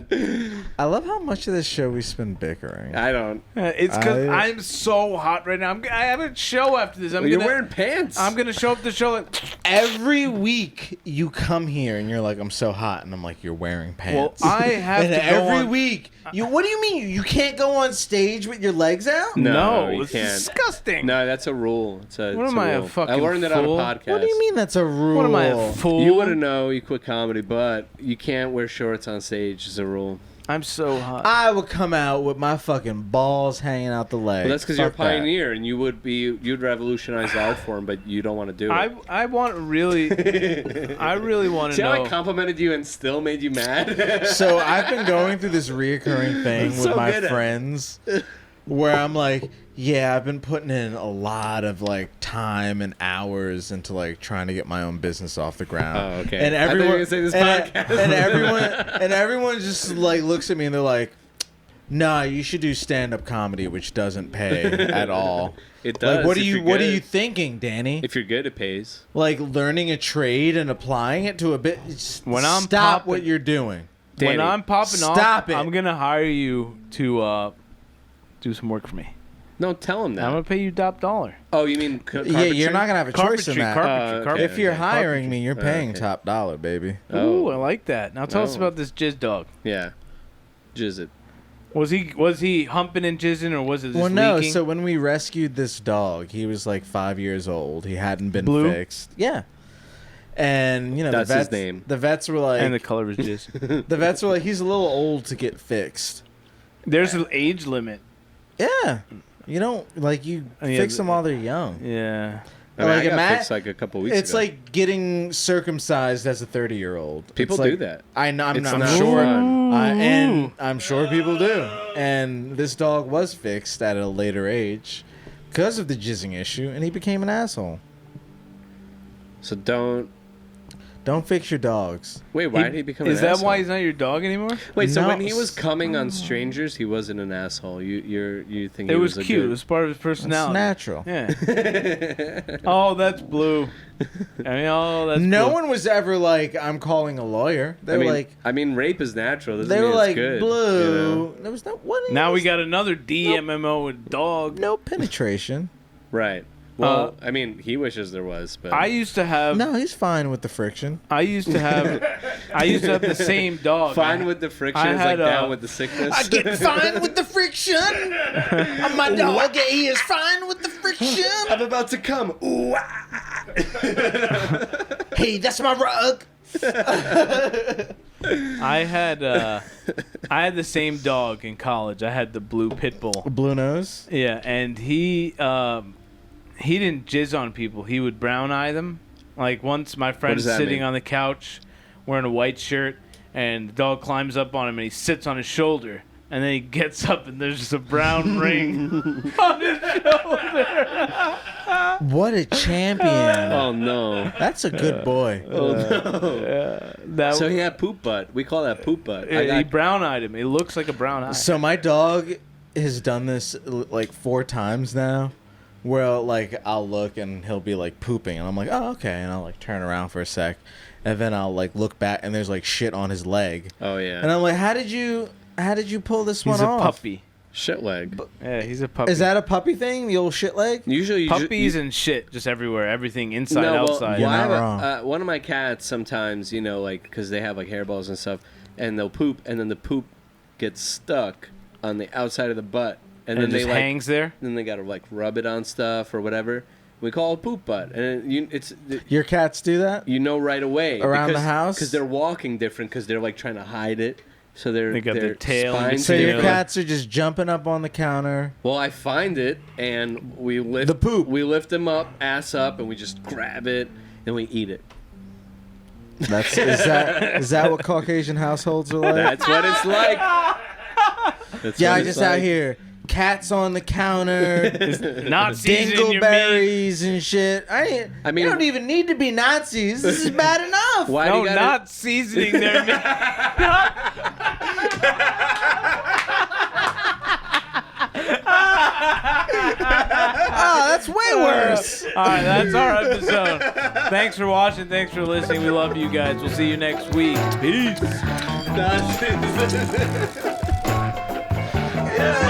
[SPEAKER 1] I love how much of this show we spend bickering.
[SPEAKER 2] I don't.
[SPEAKER 3] It's because I'm so hot right now. I have a show after this.
[SPEAKER 2] You're wearing pants.
[SPEAKER 3] I'm gonna show up to show it.
[SPEAKER 1] Every week you come here and you're like, I'm so hot, and I'm like, you're wearing
[SPEAKER 3] Well,
[SPEAKER 1] pants.
[SPEAKER 3] I have
[SPEAKER 1] and
[SPEAKER 3] to go
[SPEAKER 1] every
[SPEAKER 3] on-
[SPEAKER 1] week, what do you mean you can't go on stage with your legs out?
[SPEAKER 2] No, you
[SPEAKER 3] it's
[SPEAKER 2] can't.
[SPEAKER 3] disgusting.
[SPEAKER 2] No, that's a rule. What
[SPEAKER 3] am I, a fucking
[SPEAKER 2] I learned it on a
[SPEAKER 3] fool?
[SPEAKER 2] podcast.
[SPEAKER 1] What do you mean that's a rule?
[SPEAKER 3] What am I, a fool?
[SPEAKER 2] You wouldn't know. You quit comedy, but you can't wear shorts on stage is a rule.
[SPEAKER 3] I'm so hot.
[SPEAKER 1] I would come out with my fucking balls hanging out the leg.
[SPEAKER 2] Well, that's because you're a
[SPEAKER 1] Fuck that.
[SPEAKER 2] pioneer, and you'd revolutionize the art form, but you don't want to do it.
[SPEAKER 3] I want really, I really want to
[SPEAKER 2] See
[SPEAKER 3] know.
[SPEAKER 2] how I complimented you and still made you mad?
[SPEAKER 1] So I've been going through this reoccurring thing with
[SPEAKER 2] so
[SPEAKER 1] my
[SPEAKER 2] good at it.
[SPEAKER 1] friends where I'm like, yeah, I've been putting in a lot of like time and hours into like trying to get my own business off the ground.
[SPEAKER 2] Oh, okay.
[SPEAKER 1] And
[SPEAKER 2] I thought you were
[SPEAKER 1] everyone
[SPEAKER 2] gonna say this
[SPEAKER 1] and,
[SPEAKER 2] podcast.
[SPEAKER 1] and everyone just like looks at me and they're like, "Nah, you should do stand-up comedy, which doesn't pay at all."
[SPEAKER 2] It does.
[SPEAKER 1] Like, what are
[SPEAKER 2] if
[SPEAKER 1] you
[SPEAKER 2] you're
[SPEAKER 1] what are
[SPEAKER 2] good.
[SPEAKER 1] you thinking, Danny?
[SPEAKER 2] If you're good, it pays.
[SPEAKER 1] Like learning a trade and applying it to a bit.
[SPEAKER 3] When I'm
[SPEAKER 1] stop
[SPEAKER 3] popping-
[SPEAKER 1] what you're doing.
[SPEAKER 3] when
[SPEAKER 2] Danny,
[SPEAKER 3] I'm popping off,
[SPEAKER 1] stop it.
[SPEAKER 3] I'm gonna hire you to do some work for me.
[SPEAKER 2] No, tell him that.
[SPEAKER 3] I'm gonna pay you top dollar.
[SPEAKER 2] Oh, you mean
[SPEAKER 1] Yeah, you're not gonna have a choice in
[SPEAKER 3] Carpentry,
[SPEAKER 1] that.
[SPEAKER 3] carpentry,
[SPEAKER 2] okay.
[SPEAKER 1] If you're
[SPEAKER 2] Okay.
[SPEAKER 1] hiring me, you're paying
[SPEAKER 2] Okay.
[SPEAKER 1] top dollar, baby.
[SPEAKER 3] Ooh, I like that. Now tell us
[SPEAKER 2] Oh.
[SPEAKER 3] about this jizz dog.
[SPEAKER 2] Yeah. Jizz it.
[SPEAKER 3] Was he humping and jizzing or was it just
[SPEAKER 1] Well, no.
[SPEAKER 3] leaking?
[SPEAKER 1] So when we rescued this dog, he was like 5 years old. He hadn't been
[SPEAKER 3] Blue?
[SPEAKER 1] fixed. Yeah. And
[SPEAKER 2] That's
[SPEAKER 1] the
[SPEAKER 2] his
[SPEAKER 1] vets,
[SPEAKER 2] name.
[SPEAKER 1] The vets were like,
[SPEAKER 3] and the color was jizz.
[SPEAKER 1] the vets were like, he's a little old to get fixed.
[SPEAKER 3] There's an age limit.
[SPEAKER 1] Yeah. You don't like you
[SPEAKER 3] Yeah,
[SPEAKER 1] fix them while they're young.
[SPEAKER 3] Yeah.
[SPEAKER 2] I mean,
[SPEAKER 1] Like,
[SPEAKER 2] I got
[SPEAKER 1] ima-
[SPEAKER 2] fixed like a couple weeks
[SPEAKER 1] It's
[SPEAKER 2] ago.
[SPEAKER 1] like getting circumcised as a 30-year-old.
[SPEAKER 2] People
[SPEAKER 1] It's like-
[SPEAKER 2] do that.
[SPEAKER 1] I know.
[SPEAKER 2] It's
[SPEAKER 1] I'm
[SPEAKER 2] not
[SPEAKER 1] sure.
[SPEAKER 2] fun.
[SPEAKER 1] And I'm sure people do. And this dog was fixed at a later age because of the jizzing issue, and he became an asshole.
[SPEAKER 2] So don't
[SPEAKER 1] Don't fix your dogs.
[SPEAKER 2] Wait, why did he become
[SPEAKER 3] Is
[SPEAKER 2] an
[SPEAKER 3] that
[SPEAKER 2] asshole?
[SPEAKER 3] why he's not your dog anymore?
[SPEAKER 2] Wait, so
[SPEAKER 1] No.
[SPEAKER 2] when he was coming on strangers, he wasn't an asshole. You think
[SPEAKER 3] It
[SPEAKER 2] he
[SPEAKER 3] was
[SPEAKER 2] a
[SPEAKER 3] cute. It
[SPEAKER 2] good-
[SPEAKER 3] was part of his
[SPEAKER 1] It's
[SPEAKER 3] personality.
[SPEAKER 1] natural.
[SPEAKER 3] Yeah. Oh, that's blue. I mean, oh, that's
[SPEAKER 1] No
[SPEAKER 3] blue.
[SPEAKER 1] one was ever like, I'm calling a lawyer. They were like,
[SPEAKER 2] rape is natural. Doesn't
[SPEAKER 1] they
[SPEAKER 2] mean
[SPEAKER 1] were
[SPEAKER 2] it's
[SPEAKER 1] like
[SPEAKER 2] good,
[SPEAKER 1] blue.
[SPEAKER 2] you know?
[SPEAKER 1] There was no what.
[SPEAKER 3] Now we got another DMMO with dog.
[SPEAKER 1] no penetration.
[SPEAKER 2] Right. Well, I mean, he wishes there was, but
[SPEAKER 3] I used to have.
[SPEAKER 1] No, he's fine with the friction.
[SPEAKER 3] I used to have the same dog.
[SPEAKER 2] fine with the friction
[SPEAKER 3] I
[SPEAKER 2] is
[SPEAKER 3] had,
[SPEAKER 2] like down with the sickness.
[SPEAKER 1] I get fine with the friction. My dog, he is fine with the friction.
[SPEAKER 2] I'm about to come. Ooh, ah.
[SPEAKER 1] Hey, that's my rug.
[SPEAKER 3] I had the same dog in college. I had the blue pit bull.
[SPEAKER 1] Blue nose.
[SPEAKER 3] Yeah, and he didn't jizz on people. He would brown eye them. Like once my friend's
[SPEAKER 2] does that
[SPEAKER 3] sitting
[SPEAKER 2] mean?
[SPEAKER 3] on the couch wearing a white shirt, and the dog climbs up on him and he sits on his shoulder. And then he gets up and there's just a brown ring on his shoulder.
[SPEAKER 1] What a champion.
[SPEAKER 2] Oh no.
[SPEAKER 1] That's a good boy.
[SPEAKER 2] Oh no.
[SPEAKER 3] That
[SPEAKER 2] So he had poop butt. We call that poop butt.
[SPEAKER 3] he brown eyed him. It looks like a brown eye.
[SPEAKER 1] So my dog has done this like 4 times now, where like I'll look and he'll be like pooping, and I'm like, oh okay, and I'll like turn around for a sec, and then I'll like look back and there's like shit on his leg,
[SPEAKER 2] Oh yeah.
[SPEAKER 1] and I'm like, how did you pull this
[SPEAKER 3] He's
[SPEAKER 1] one
[SPEAKER 3] a
[SPEAKER 1] off?
[SPEAKER 3] puppy.
[SPEAKER 2] Shit leg.
[SPEAKER 3] Yeah, he's a puppy.
[SPEAKER 1] Is that a puppy thing? The old shit leg?
[SPEAKER 2] Usually you
[SPEAKER 3] Puppies and shit just everywhere. Everything inside,
[SPEAKER 2] no, well,
[SPEAKER 3] outside.
[SPEAKER 1] You're
[SPEAKER 2] I
[SPEAKER 1] not
[SPEAKER 2] have
[SPEAKER 1] wrong.
[SPEAKER 2] one of my cats sometimes, you know, like because they have like hairballs and stuff, and they'll poop, and then the poop gets stuck on the outside of the butt,
[SPEAKER 3] and
[SPEAKER 2] then
[SPEAKER 3] it
[SPEAKER 2] they
[SPEAKER 3] just
[SPEAKER 2] like
[SPEAKER 3] hangs there.
[SPEAKER 2] then they gotta like rub it on stuff or whatever. We call it poop butt, and
[SPEAKER 1] Your cats do that?
[SPEAKER 2] you know right away
[SPEAKER 1] Around the house?
[SPEAKER 2] because they're walking different because they're like trying to hide it. So
[SPEAKER 3] They got their tail and
[SPEAKER 2] spines
[SPEAKER 1] So your
[SPEAKER 3] Yeah.
[SPEAKER 1] cats are just jumping up on the counter.
[SPEAKER 2] Well, I find it, and we lift
[SPEAKER 1] The poop.
[SPEAKER 2] We lift them up, ass up, and we just grab it, and we eat it.
[SPEAKER 1] Is that what Caucasian households are like?
[SPEAKER 2] That's what it's like. That's
[SPEAKER 1] Yeah,
[SPEAKER 2] what
[SPEAKER 1] I
[SPEAKER 2] it's
[SPEAKER 1] just out
[SPEAKER 2] like.
[SPEAKER 1] here, cats on the counter,
[SPEAKER 3] Not seasoning your meat.
[SPEAKER 1] dingleberries and shit. I mean, you don't even need to be Nazis. This is bad enough.
[SPEAKER 2] Why do
[SPEAKER 3] No,
[SPEAKER 2] you gotta,
[SPEAKER 3] not seasoning their meat.
[SPEAKER 1] Oh, that's way worse.
[SPEAKER 3] All right, that's our episode. Thanks for watching. Thanks for listening. We love you guys. We'll see you next week. Peace.
[SPEAKER 2] That's-
[SPEAKER 1] Yeah.